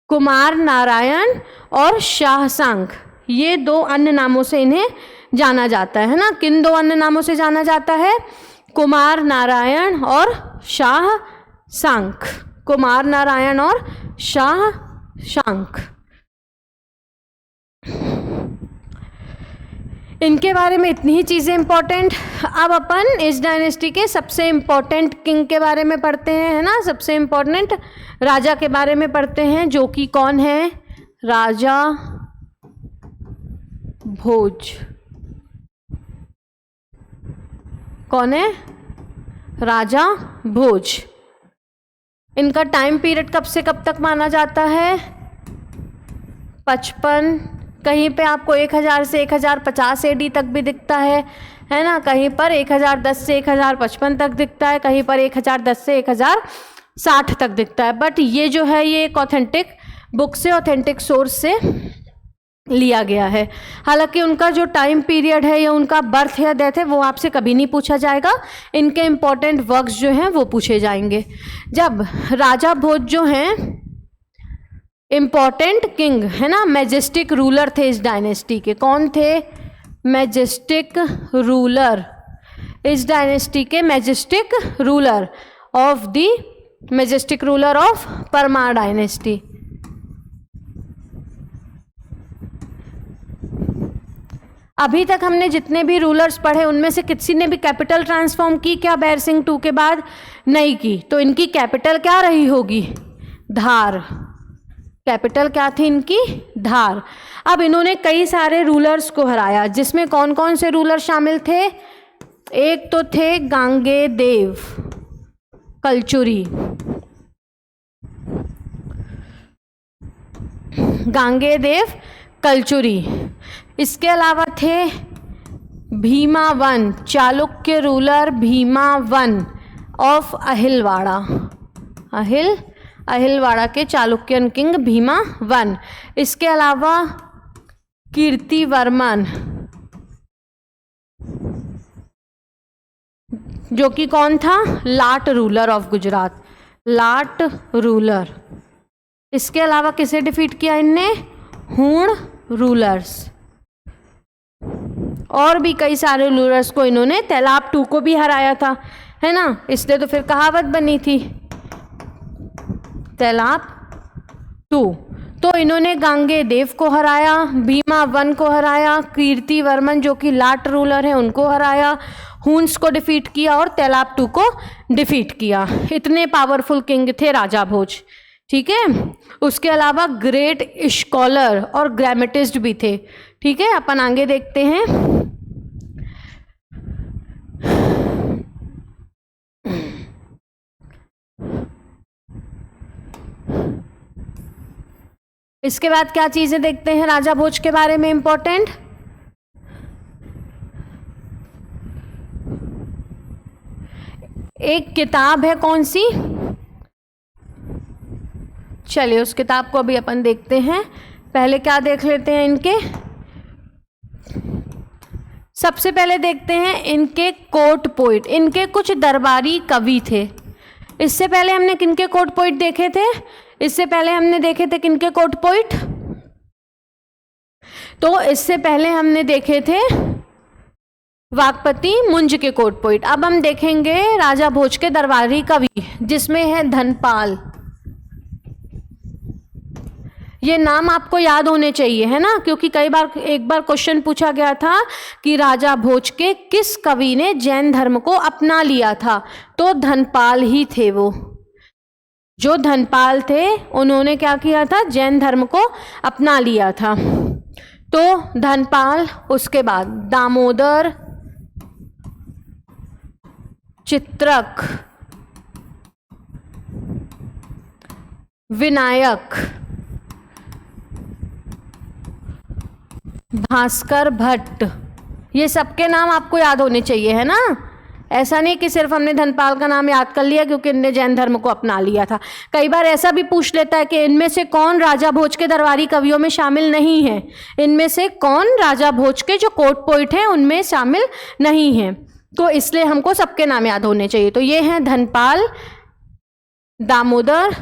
कुमार नारायण और शाह सांक, ये 2 अन्य नामों से इन्हें जाना जाता है ना। किन 2 अन्य नामों से जाना जाता है? कुमार नारायण और शाह सांक। कुमार नारायण और शाह सांक, इनके बारे में इतनी ही चीज़ें इंपॉर्टेंट। अब अपन इस डायनेस्टी के सबसे इम्पोर्टेंट किंग के बारे में पढ़ते हैं, है ना। सबसे इम्पोर्टेंट राजा के बारे में पढ़ते हैं, जो कि कौन है? राजा भोज। कौन है? राजा भोज। इनका टाइम पीरियड कब से कब तक माना जाता है? 55, कहीं पे आपको 1000 से 1050 AD तक भी दिखता है ना। कहीं पर 1010 से 1055 तक दिखता है, कहीं पर 1010 से 1060 तक दिखता है। बट ये जो है ये एक ऑथेंटिक बुक से, ऑथेंटिक सोर्स से लिया गया है। हालांकि उनका जो टाइम पीरियड है या उनका बर्थ या डेथ है वो आपसे कभी नहीं पूछा जाएगा। इनके इम्पोर्टेंट वर्क्स जो हैं वो पूछे जाएंगे। जब राजा भोज जो हैं इम्पॉर्टेंट किंग, है ना, मैजेस्टिक रूलर थे इस डायनेस्टी के। कौन थे? मैजेस्टिक रूलर, इस डायनेस्टी के majestic ruler of the majestic ruler of Parmar dynasty. अभी तक हमने जितने भी रूलर्स पढ़े उनमें से किसी ने भी कैपिटल ट्रांसफॉर्म की क्या बैर सिंह 2 के बाद? नहीं की। तो इनकी कैपिटल क्या रही होगी? धार। कैपिटल क्या थी इनकी? धार। अब इन्होंने कई सारे रूलर्स को हराया, जिसमें कौन कौन से रूलर शामिल थे? एक तो थे गांगेयदेव कलचुरी। गांगेयदेव कलचुरी। इसके अलावा थे भीमावन, चालुक्य रूलर भीमावन ऑफ अहिलवाड़ा। अहिलवाड़ा के चालुक्यन किंग भीमावन। इसके अलावा कीर्तिवर्मन, जो कि कौन था? Lat ruler of Gujarat. Lat ruler. इसके अलावा किसे डिफीट किया इनने? हूण रूलर्स। और भी कई सारे रूलर्स को इन्होंने, तैलाब 2 को भी हराया था, है ना, इसलिए तो फिर कहावत बनी थी तैलाप 2। तो इन्होंने गांगे देव को हराया, भीमा 1 को हराया, कीर्ति वर्मन जो कि लाट रूलर है उनको हराया, हुन्स को डिफीट किया और तैलाप 2 को डिफीट किया। इतने पावरफुल किंग थे राजा भोज, ठीक है। उसके अलावा ग्रेट स्कॉलर और ग्रामेटिस्ट भी थे, ठीक है। अपन आगे देखते हैं। इसके बाद क्या चीजें देखते हैं राजा भोज के बारे में इंपॉर्टेंट। एक किताब है, कौन सी, चलिए उस किताब को अभी अपन देखते हैं। पहले क्या देख लेते हैं इनके, सबसे पहले देखते हैं इनके कोर्ट पोइट। इनके कुछ दरबारी कवि थे। इससे पहले हमने किनके कोर्ट पोइट देखे थे, इससे पहले हमने देखे थे किनके कोर्ट पोइट, तो इससे पहले हमने देखे थे वाकपति मुंज के कोर्ट पोइट। अब हम देखेंगे राजा भोज के दरबारी कवि, जिसमें है धनपाल। ये नाम आपको याद होने चाहिए, है ना, क्योंकि कई बार एक बार क्वेश्चन पूछा गया था कि राजा भोज के किस कवि ने जैन धर्म को अपना लिया था, तो धनपाल ही थे वो। जो धनपाल थे उन्होंने क्या किया था, जैन धर्म को अपना लिया था। तो धनपाल, उसके बाद दामोदर, चित्रक, विनायक, भास्कर भट्ट, ये सबके नाम आपको याद होने चाहिए, है ना। ऐसा नहीं कि सिर्फ हमने धनपाल का नाम याद कर लिया क्योंकि इनने जैन धर्म को अपना लिया था। कई बार ऐसा भी पूछ लेता है कि इनमें से कौन राजा भोज के दरबारी कवियों में शामिल नहीं है, इनमें से कौन राजा भोज के जो कोर्ट पोइट हैं उनमें शामिल नहीं है, तो इसलिए हमको सबके नाम याद होने चाहिए। तो ये हैं धनपाल, दामोदर,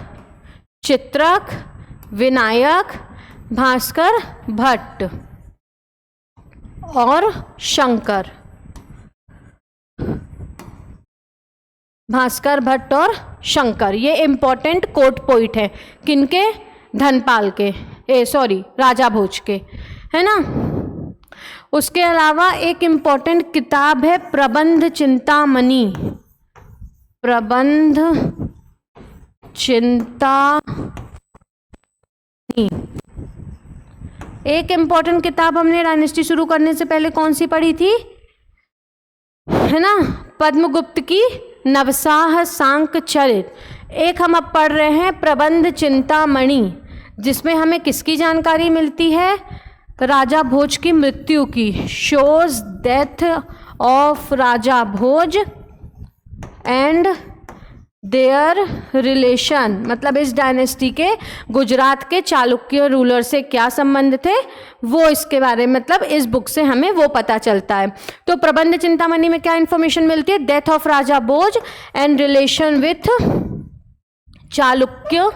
चित्रक, विनायक, भास्कर भट्ट और शंकर। भास्कर भट्ट और शंकर, ये इंपॉर्टेंट कोर्ट पोइट है किनके, धनपाल के, राजा भोज के, है ना। उसके अलावा एक इंपॉर्टेंट किताब है प्रबंध चिंतामणि। प्रबंध चिंतामणि एक इंपॉर्टेंट किताब हमने डायनेस्टी शुरू करने से पहले कौन सी पढ़ी थी, है ना, पद्मगुप्त की नवसाह सांक चरित। एक हम अब पढ़ रहे हैं प्रबंध चिंतामणि, जिसमें हमें किसकी जानकारी मिलती है, राजा भोज की मृत्यु की। Shows death of Raja Bhoj and there relation, मतलब इस डायनेस्टी के गुजरात के चालुक्य रूलर से क्या संबंध थे, वो इसके बारे में मतलब इस बुक से हमें वो पता चलता है। तो प्रबंध चिंतामणि में क्या इंफॉर्मेशन मिलती है, death of Raja Bhoj and relation with Chalukya,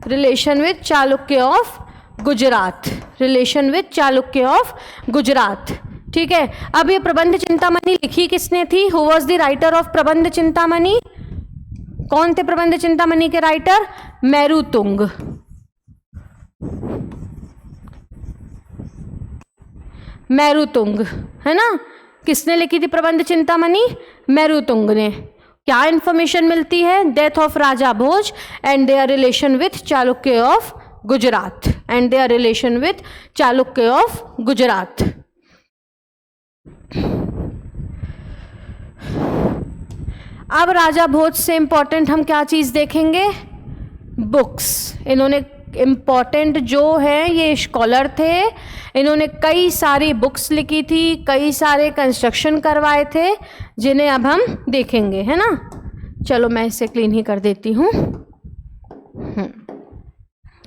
relation with Chalukya of Gujarat, relation with Chalukya of Gujarat, ठीक है। अब ये प्रबंध चिंतामणि लिखी किसने थी, who was the writer of प्रबंध चिंतामणि, कौन थे प्रबंध चिंतामणि के राइटर, मेरुतुंग। मेरुतुंग, है ना, किसने लिखी थी प्रबंध चिंतामणि, मेरुतुंग ने। क्या इंफॉर्मेशन मिलती है, death of Raja Bhoj and there relation with Chalukya of Gujarat, and there relation with Chalukya of Gujarat. अब राजा भोज से इंपॉर्टेंट हम क्या चीज देखेंगे, बुक्स। इन्होंने इम्पॉर्टेंट जो है, ये स्कॉलर थे, इन्होंने कई सारी बुक्स लिखी थी, कई सारे कंस्ट्रक्शन करवाए थे, जिन्हें अब हम देखेंगे, है ना। चलो मैं इसे क्लीन ही कर देती हूँ।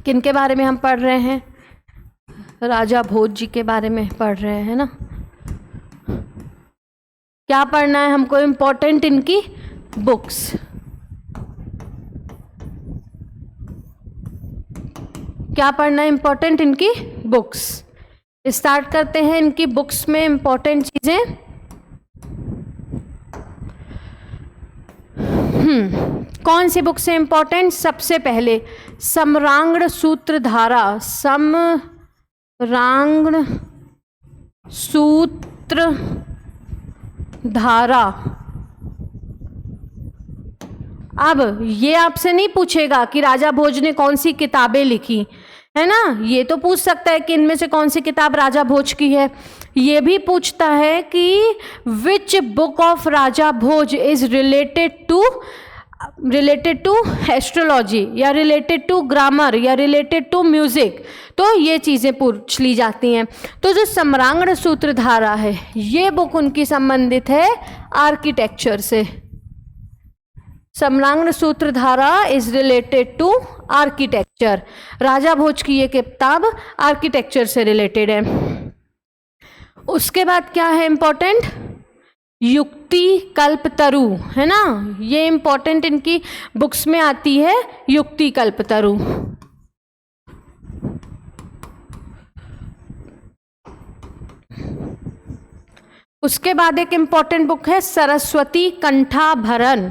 किनके बारे में हम पढ़ रहे हैं, राजा भोज जी के बारे में पढ़ रहे हैं ना। क्या पढ़ना है हमको, इम्पोर्टेंट इनकी बुक्स। क्या पढ़ना है, इम्पोर्टेंट इनकी बुक्स। स्टार्ट करते हैं इनकी बुक्स में इम्पोर्टेंट चीजें। कौन सी बुक से इंपॉर्टेंट? सबसे पहले सम्रांगण सूत्रधारा, सम्रांगण सूत्रधारा। अब ये आपसे नहीं पूछेगा कि राजा भोज ने कौन सी किताबें लिखी, है ना, ये तो पूछ सकता है कि इनमें से कौन सी किताब राजा भोज की है। ये भी पूछता है कि which book of Raja Bhoj is related to astrology, या रिलेटेड टू ग्रामर, या रिलेटेड टू म्यूजिक। तो ये चीज़ें पूछ ली जाती हैं। तो जो सम्रांगण सूत्रधारा है, ये बुक उनकी संबंधित है आर्किटेक्चर से। सम्रांगण सूत्रधारा इज रिलेटेड टू आर्किटेक्चर। राजा भोज की ये किताब आर्किटेक्चर से रिलेटेड है। उसके बाद क्या है इंपॉर्टेंट? युक्ति कल्पतरु, है ना, ये इंपॉर्टेंट इनकी बुक्स में आती है, युक्ति कल्पतरु। उसके बाद एक इंपॉर्टेंट बुक है सरस्वती कंठाभरण।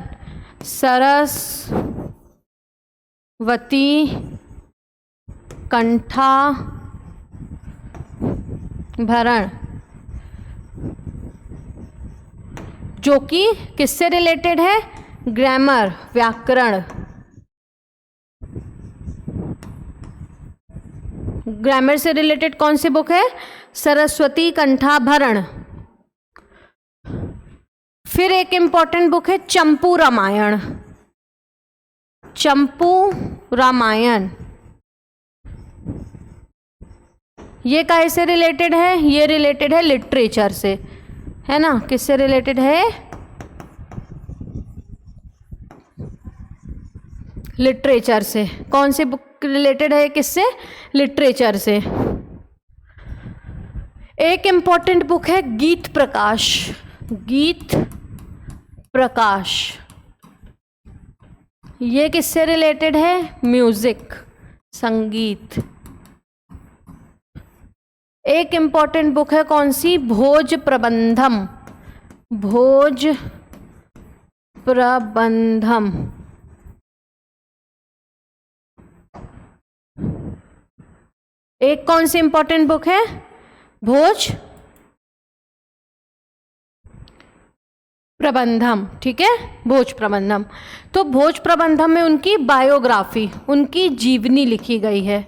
सरस्वती कंठाभरण, जो कि किससे रिलेटेड है? ग्रामर, व्याकरण। ग्रामर से रिलेटेड कौन सी बुक है? सरस्वती कंठाभरण। फिर एक इंपॉर्टेंट बुक है चंपू रामायण। चंपू रामायण, ये काहे से रिलेटेड है? ये रिलेटेड है लिटरेचर से, है ना। किससे रिलेटेड है? लिटरेचर से। कौन सी बुक रिलेटेड है किससे? लिटरेचर से। एक इंपॉर्टेंट बुक है गीत प्रकाश। गीत प्रकाश, ये किससे रिलेटेड है? म्यूजिक, संगीत। एक इंपॉर्टेंट बुक है कौन सी? भोज प्रबंधम। भोज प्रबंधम, एक कौन सी इंपॉर्टेंट बुक है? भोज प्रबंधम, ठीक है, भोज प्रबंधम। तो भोज प्रबंधम में उनकी बायोग्राफी, उनकी जीवनी लिखी गई है।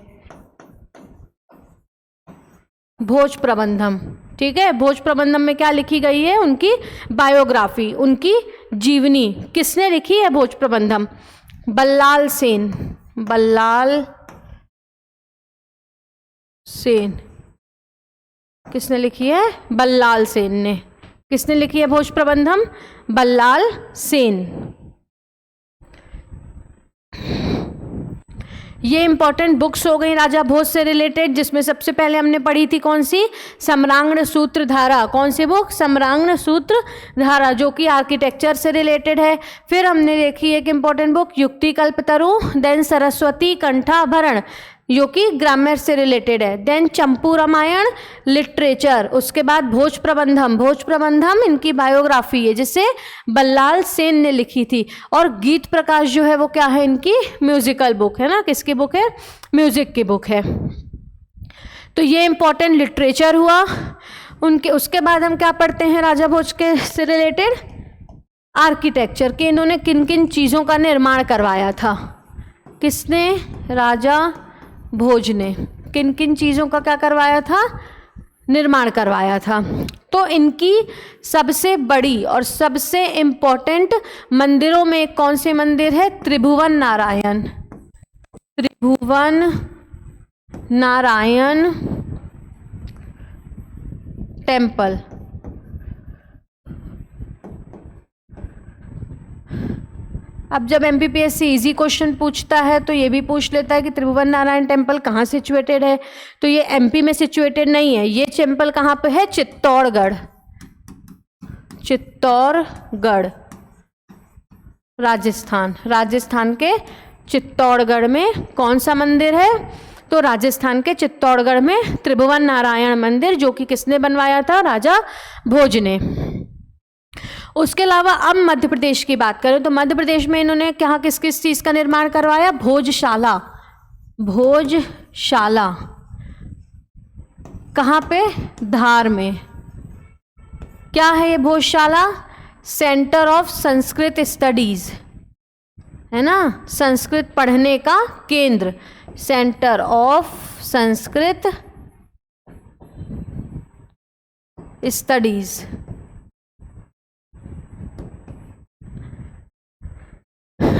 भोज प्रबंधम, ठीक है। भोज प्रबंधम में क्या लिखी गई है? उनकी बायोग्राफी, उनकी जीवनी। किसने लिखी है भोज प्रबंधम? बल्लाल सेन। बल्लाल सेन किसने लिखी है? बल्लाल सेन ने। किसने लिखी है भोज प्रबंधम? बल्लाल सेन। ये इंपॉर्टेंट बुक्स हो गई राजा भोज से रिलेटेड, जिसमें सबसे पहले हमने पढ़ी थी कौन सी? सम्रांगण सूत्रधारा। कौन सी बुक? सम्रांगण सूत्रधारा, जो कि आर्किटेक्चर से रिलेटेड है। फिर हमने देखी एक इंपॉर्टेंट बुक युक्ति कल्पतरु, देन सरस्वती कंठाभरण, जो कि ग्रामर से रिलेटेड है, देन चंपू रामायण, लिटरेचर। उसके बाद भोज प्रबंधम। भोज प्रबंधम इनकी बायोग्राफी है, जिसे बल्लाल सेन ने लिखी थी। और गीत प्रकाश जो है वो क्या है? इनकी म्यूजिकल बुक है ना। किसकी बुक है? म्यूजिक की बुक है। तो ये इंपॉर्टेंट लिटरेचर हुआ उनके। उसके बाद हम क्या पढ़ते हैं राजा भोज के से रिलेटेड? आर्किटेक्चर के इन्होंने किन किन चीज़ों का निर्माण करवाया था। किसने? राजा भोज ने किन किन चीज़ों का क्या करवाया था? निर्माण करवाया था। तो इनकी सबसे बड़ी और सबसे इम्पोर्टेंट मंदिरों में कौन से मंदिर है? त्रिभुवन नारायण। त्रिभुवन नारायण टेम्पल। अब जब MPPSC इजी क्वेश्चन पूछता है तो ये भी पूछ लेता है कि त्रिभुवन नारायण टेम्पल कहाँ सिचुएटेड है। तो ये MP में सिचुएटेड नहीं है। ये टेम्पल कहाँ पे है? चित्तौड़गढ़। चित्तौड़गढ़, राजस्थान। राजस्थान के चित्तौड़गढ़ में कौन सा मंदिर है? तो राजस्थान के चित्तौड़गढ़ में त्रिभुवन नारायण मंदिर, जो कि किसने बनवाया था? राजा भोज ने। उसके अलावा अब मध्य प्रदेश की बात करें तो मध्य प्रदेश में इन्होंने क्या किस किस चीज़ का निर्माण करवाया? भोजशाला। भोजशाला कहाँ पे? धार में। क्या है ये Bhojshala? Centre of Sanskrit studies, है ना, संस्कृत पढ़ने का केंद्र, सेंटर ऑफ संस्कृत स्टडीज।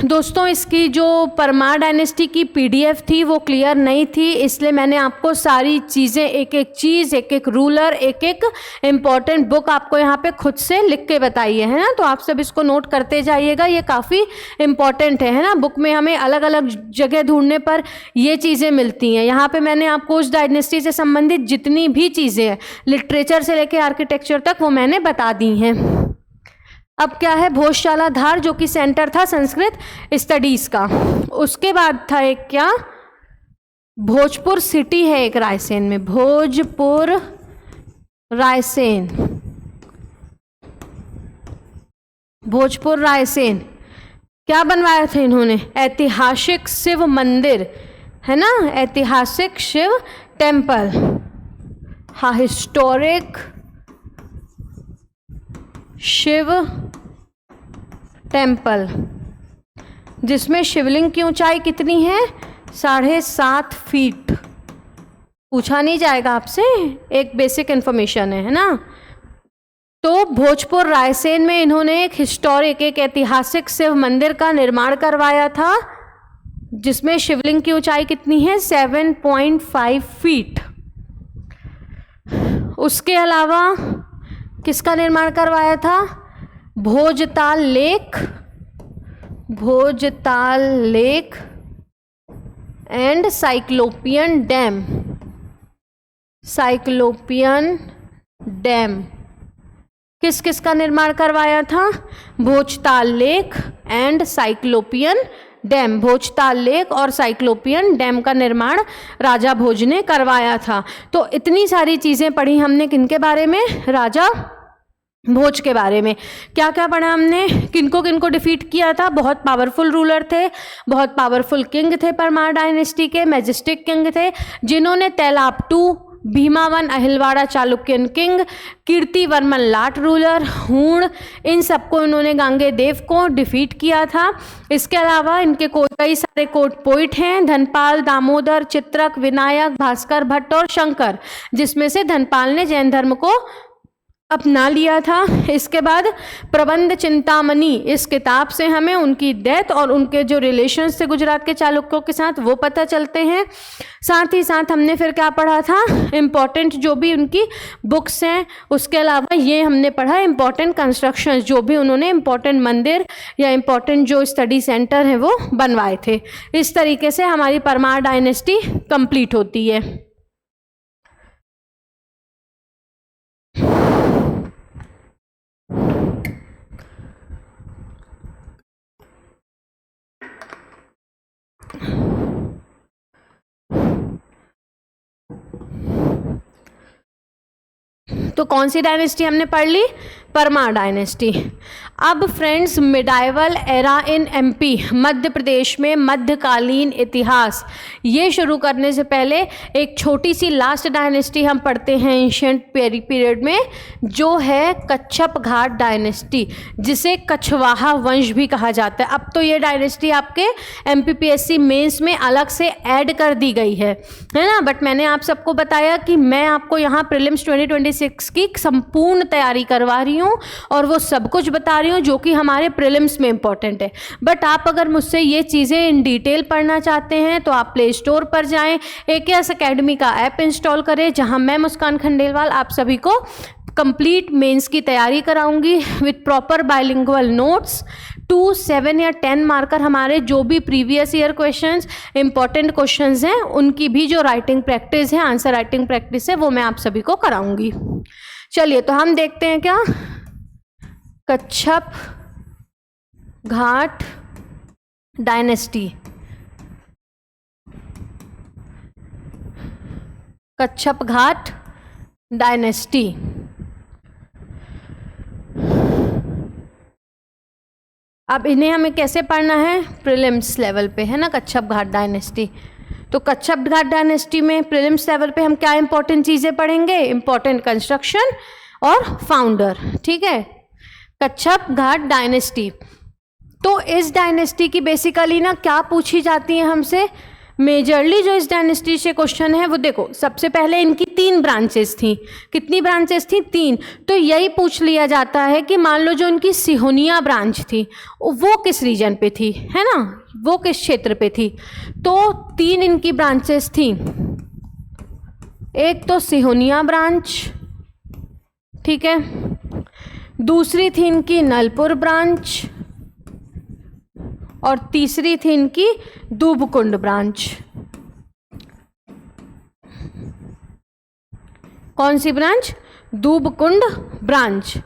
दोस्तों इसकी जो परमार डायनेस्टी की पीडीएफ थी वो क्लियर नहीं थी, इसलिए मैंने आपको सारी चीज़ें, एक एक चीज़, एक एक रूलर, एक एक इम्पॉर्टेंट बुक आपको यहाँ पे खुद से लिख के बताई है ना। तो आप सब इसको नोट करते जाइएगा, ये काफ़ी इम्पॉर्टेंट है ना। बुक में हमें अलग अलग जगह ढूंढने पर ये चीज़ें मिलती हैं। यहाँ पर मैंने आपको उस डायनेस्टी से संबंधित जितनी भी चीज़ें हैं, लिटरेचर से लेकर आर्किटेक्चर तक, वो मैंने बता दी हैं। अब क्या है? भोजशाला धार, जो कि सेंटर था संस्कृत स्टडीज का। उसके बाद था एक क्या? भोजपुर सिटी है एक रायसेन में, भोजपुर रायसेन। भोजपुर रायसेन क्या बनवाया था इन्होंने? ऐतिहासिक शिव मंदिर, है ना, ऐतिहासिक शिव टेम्पल, हाँ, हिस्टोरिक शिव टेम्पल, जिसमें शिवलिंग की ऊंचाई कितनी है? 7.5 फीट। पूछा नहीं जाएगा आपसे, एक बेसिक इन्फॉर्मेशन है ना। तो भोजपुर रायसेन में इन्होंने एक हिस्टोरिक, एक ऐतिहासिक शिव मंदिर का निर्माण करवाया था, जिसमें शिवलिंग की ऊंचाई कितनी है? 7.5 फीट। उसके अलावा किसका निर्माण करवाया था? Bhojtal lake, Bhojtal lake and cyclopean dam, cyclopean dam. किस किस का निर्माण करवाया था? Bhojtal lake and cyclopean dam. Bhojtal lake और साइक्लोपियन डैम का निर्माण राजा भोज ने करवाया था। तो इतनी सारी चीज़ें पढ़ी हमने किनके बारे में? राजा भोज के बारे में। क्या क्या पढ़ा हमने? किनको किनको डिफीट किया था? बहुत पावरफुल रूलर थे, बहुत पावरफुल किंग थे परमार डायनेस्टी के, मैजेस्टिक किंग थे, जिन्होंने तेलाप्टू, भीमावन अहिलवाड़ा चालुक्यन किंग, कीर्तिवर्मन लाट रूलर, हूण, इन सबको इन्होंने गांगेय को डिफीट किया था। इसके अलावा इनके कई सारे कोर्ट पोइट हैं, धनपाल, दामोदर, चित्रक, विनायक, भास्कर भट्ट और शंकर, जिसमें से धनपाल ने जैन धर्म को अपना लिया था। इसके बाद प्रबंध चिंतामणि, इस किताब से हमें उनकी डेथ और उनके जो रिलेशंस थे गुजरात के चालुक्यों के साथ वो पता चलते हैं। साथ ही साथ हमने फिर क्या पढ़ा था? इम्पॉर्टेंट जो भी उनकी बुक्स हैं, उसके अलावा ये हमने पढ़ा इम्पॉर्टेंट कंस्ट्रक्शंस, जो भी उन्होंने इम्पॉर्टेंट मंदिर या इम्पॉर्टेंट जो स्टडी सेंटर हैं वो बनवाए थे। इस तरीके से हमारी परमार डायनेस्टी कंप्लीट होती है। तो कौन सी डायनेस्टी हमने पढ़ ली? परमार डायनेस्टी। अब friends, medieval era in MP, Madhya Pradesh में मध्यकालीन इतिहास, ये शुरू करने से पहले एक छोटी सी लास्ट डायनेस्टी हम पढ़ते हैं एंशिएंट पीरियड में, जो है कच्छप घाट डायनेस्टी, जिसे कछवाहा वंश भी कहा जाता है। अब तो ये डायनेस्टी आपके एमपीपीएससी मेंस में अलग से ऐड कर दी गई है ना, बट मैंने आप सबको बताया कि मैं आपको यहाँ प्रीलिम्स 2026 की संपूर्ण तैयारी करवा रही हूँ और वो सब कुछ बता रही हूँ जो कि हमारे प्रीलिम्स में इंपॉर्टेंट है। बट आप अगर मुझसे ये चीज़ें इन डिटेल पढ़ना चाहते हैं तो आप प्ले स्टोर पर जाएं, AKS अकेडमी का ऐप इंस्टॉल करें, जहां मैं मुस्कान खंडेलवाल आप सभी को कंप्लीट मेंस की तैयारी कराऊंगी विथ प्रॉपर बाइलिंगुअल नोट्स। 2, 7 या 10 मार्कर हमारे जो भी previous year questions, important questions हैं, उनकी भी जो राइटिंग प्रैक्टिस है, आंसर राइटिंग प्रैक्टिस है, वो मैं आप सभी को कराऊंगी। चलिए तो हम देखते हैं क्या, कच्छप घाट डायनेस्टी। कच्छप घाट डायनेस्टी अब इन्हें हमें कैसे पढ़ना है, प्रीलिम्स लेवल पे, है ना, कच्छप घाट डायनेस्टी। तो कच्छप घाट डायनेस्टी में प्रीलिम्स लेवल पे हम क्या इंपॉर्टेंट चीज़ें पढ़ेंगे, इंपॉर्टेंट कंस्ट्रक्शन और फाउंडर, ठीक है। कच्छप घाट डायनेस्टी, तो इस डायनेस्टी की बेसिकली ना क्या पूछी जाती है हमसे, मेजरली जो इस डायनेस्टी से क्वेश्चन है वो देखो, सबसे पहले इनकी 3 ब्रांचेस थी। कितनी ब्रांचेस थी, 3। तो यही पूछ लिया जाता है कि मान लो जो उनकी सिहोनिया ब्रांच थी वो किस रीजन पे थी, है ना, वो किस क्षेत्र पे थी। तो 3 इनकी ब्रांचेस थी, एक तो सिहोनिया ब्रांच, ठीक है, दूसरी थी इनकी नलपुर ब्रांच और तीसरी थी इनकी दूबकुंड ब्रांच। कौन सी ब्रांच, दूबकुंड ब्रांच।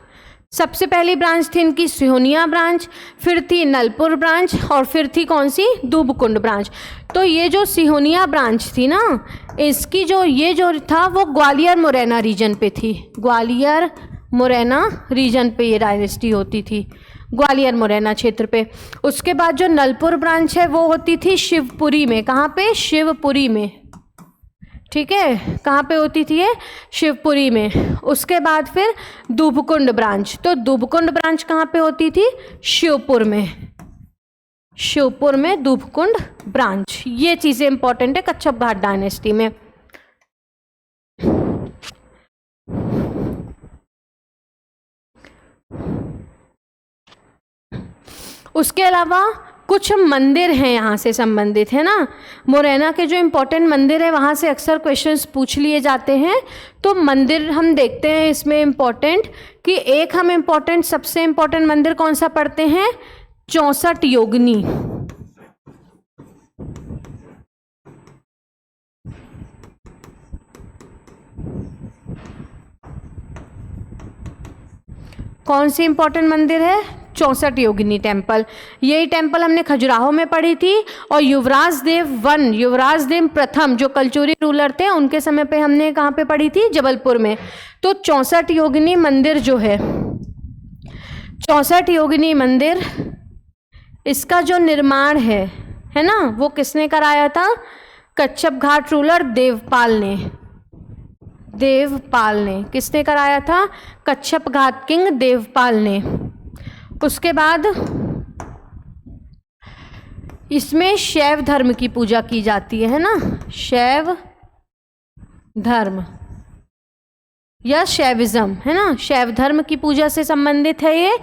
सबसे पहली ब्रांच थी इनकी सिहोनिया ब्रांच, फिर थी नलपुर ब्रांच और फिर थी कौन सी, दूबकुंड ब्रांच। तो ये जो सिहोनिया ब्रांच थी ना, इसकी जो ये जो था वो ग्वालियर मुरैना रीजन पे थी, ग्वालियर मुरैना रीजन पे ये डायनेस्टी होती थी, ग्वालियर मुरैना क्षेत्र पे। उसके बाद जो नलपुर ब्रांच है वो होती थी शिवपुरी में, कहाँ पे, शिवपुरी में, ठीक है, कहाँ पे होती थी ये, शिवपुरी में। उसके बाद फिर दूबकुंड ब्रांच, तो दूबकुंड ब्रांच कहाँ पे होती थी, शिवपुर में, शिवपुर में दूबकुंड ब्रांच। ये चीज़ें इंपॉर्टेंट है कच्छप घाट डायनेस्टी में। उसके अलावा कुछ मंदिर हैं यहाँ से संबंधित, है ना, मुरैना के जो इम्पोर्टेंट मंदिर है वहाँ से अक्सर क्वेश्चंस पूछ लिए जाते हैं। तो मंदिर हम देखते हैं इसमें इम्पोर्टेंट कि एक हम इम्पोर्टेंट, सबसे इम्पोर्टेंट मंदिर कौन सा पढ़ते हैं, 64 योगिनी। कौन सी इंपॉर्टेंट मंदिर है, 64 योगिनी टेम्पल। यही टेम्पल हमने खजुराहो में पढ़ी थी और युवराज देव प्रथम जो कलचुरी रूलर थे उनके समय पे हमने कहाँ पे पढ़ी थी, जबलपुर में। तो 64 योगिनी मंदिर जो है, 64 योगिनी मंदिर, इसका जो निर्माण है ना, वो किसने कराया था, कच्छप घाट रूलर देवपाल ने किसने कराया था, कच्छप घाट किंग देवपाल ने। उसके बाद इसमें शैव धर्म की पूजा की जाती है ना, शैव धर्म या शैविज्म, है ना, शैव धर्म की पूजा से संबंधित है ये।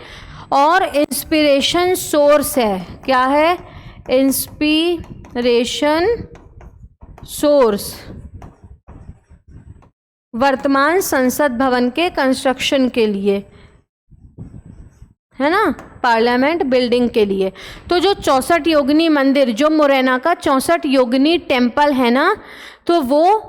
और इंस्पिरेशन सोर्स है, क्या है, इंस्पिरेशन सोर्स वर्तमान संसद भवन के कंस्ट्रक्शन के लिए, है ना, पार्लियामेंट बिल्डिंग के लिए। तो जो 64 योगिनी मंदिर, जो मुरैना का 64 योगिनी टेम्पल है ना, तो वो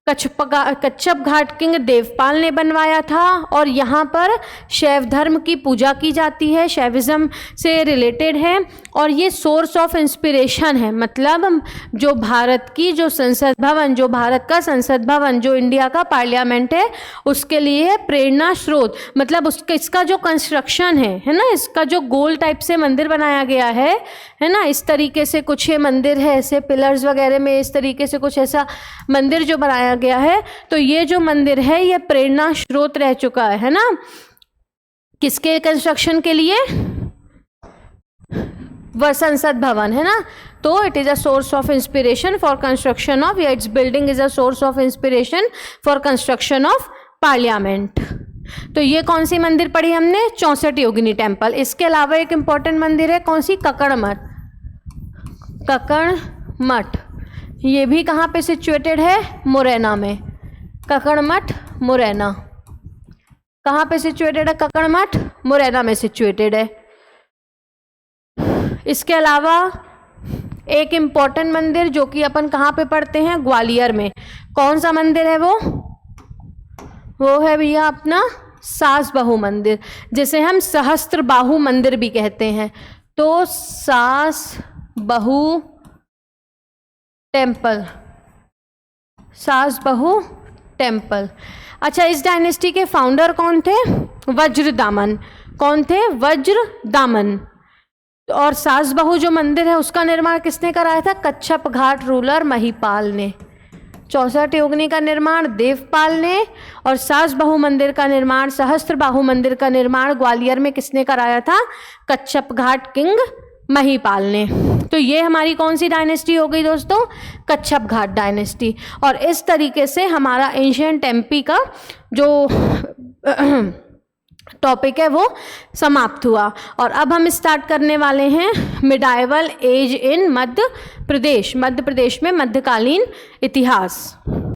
कच्छप घाट किंग देवपाल ने बनवाया था और यहाँ पर शैव धर्म की पूजा की जाती है, शैविज्म से रिलेटेड है। और ये सोर्स ऑफ इंस्पिरेशन है, मतलब जो भारत की जो संसद भवन, जो भारत का संसद भवन, जो इंडिया का पार्लियामेंट है, उसके लिए प्रेरणा स्रोत, मतलब उसका इसका जो कंस्ट्रक्शन है ना, इसका जो गोल टाइप से मंदिर बनाया गया है ना, इस तरीके से कुछ ये मंदिर है, ऐसे पिलर्स वगैरह में इस तरीके से कुछ ऐसा मंदिर जो बनाया गया है। तो ये जो मंदिर है ये प्रेरणा स्रोत रह चुका है ना, किसके कंस्ट्रक्शन के लिए, वह संसद भवन, है ना। तो it is a source of inspiration for construction of, it's building is a source of inspiration for construction of parliament. तो ये कौन सी मंदिर पढ़ी हमने, 64 योगिनी टेम्पल। इसके अलावा एक इंपॉर्टेंट मंदिर है, कौन सी, कक्कड़ मठ। ये भी कहाँ पे सिचुएटेड है, मुरैना में, कक्कड़ मठ मुरैना। कहाँ पे सिचुएटेड है कक्कड़ मठ, मुरैना में सिचुएटेड है। इसके अलावा एक इम्पॉर्टेंट मंदिर जो कि अपन कहाँ पे पढ़ते हैं, ग्वालियर में। कौन सा मंदिर है वो है भैया अपना सास बहू मंदिर, जिसे हम सहस्त्र बाहु मंदिर भी कहते हैं। तो सास बहू टेम्पल, सास बहू टेम्पल। अच्छा, इस डायनेस्टी के फाउंडर कौन थे, वज्रदामन। कौन थे, वज्रदामन। और सास बहू जो मंदिर है उसका निर्माण किसने कराया था? कच्छप घाट रूलर महिपाल ने। 64 योगिनी का निर्माण देवपाल ने, और सास बहू मंदिर का निर्माण, सहस्त्र बाहु मंदिर का निर्माण ग्वालियर में किसने कराया था? कच्छप घाट किंग महिपाल ने। तो ये हमारी कौन सी डायनेस्टी हो गई दोस्तों? कच्छप घाट डायनेस्टी। और इस तरीके से हमारा एंशिएंट एमपी का जो टॉपिक है वो समाप्त हुआ। और अब हम स्टार्ट करने वाले हैं मिडाइवल एज इन मध्य प्रदेश में मध्यकालीन इतिहास।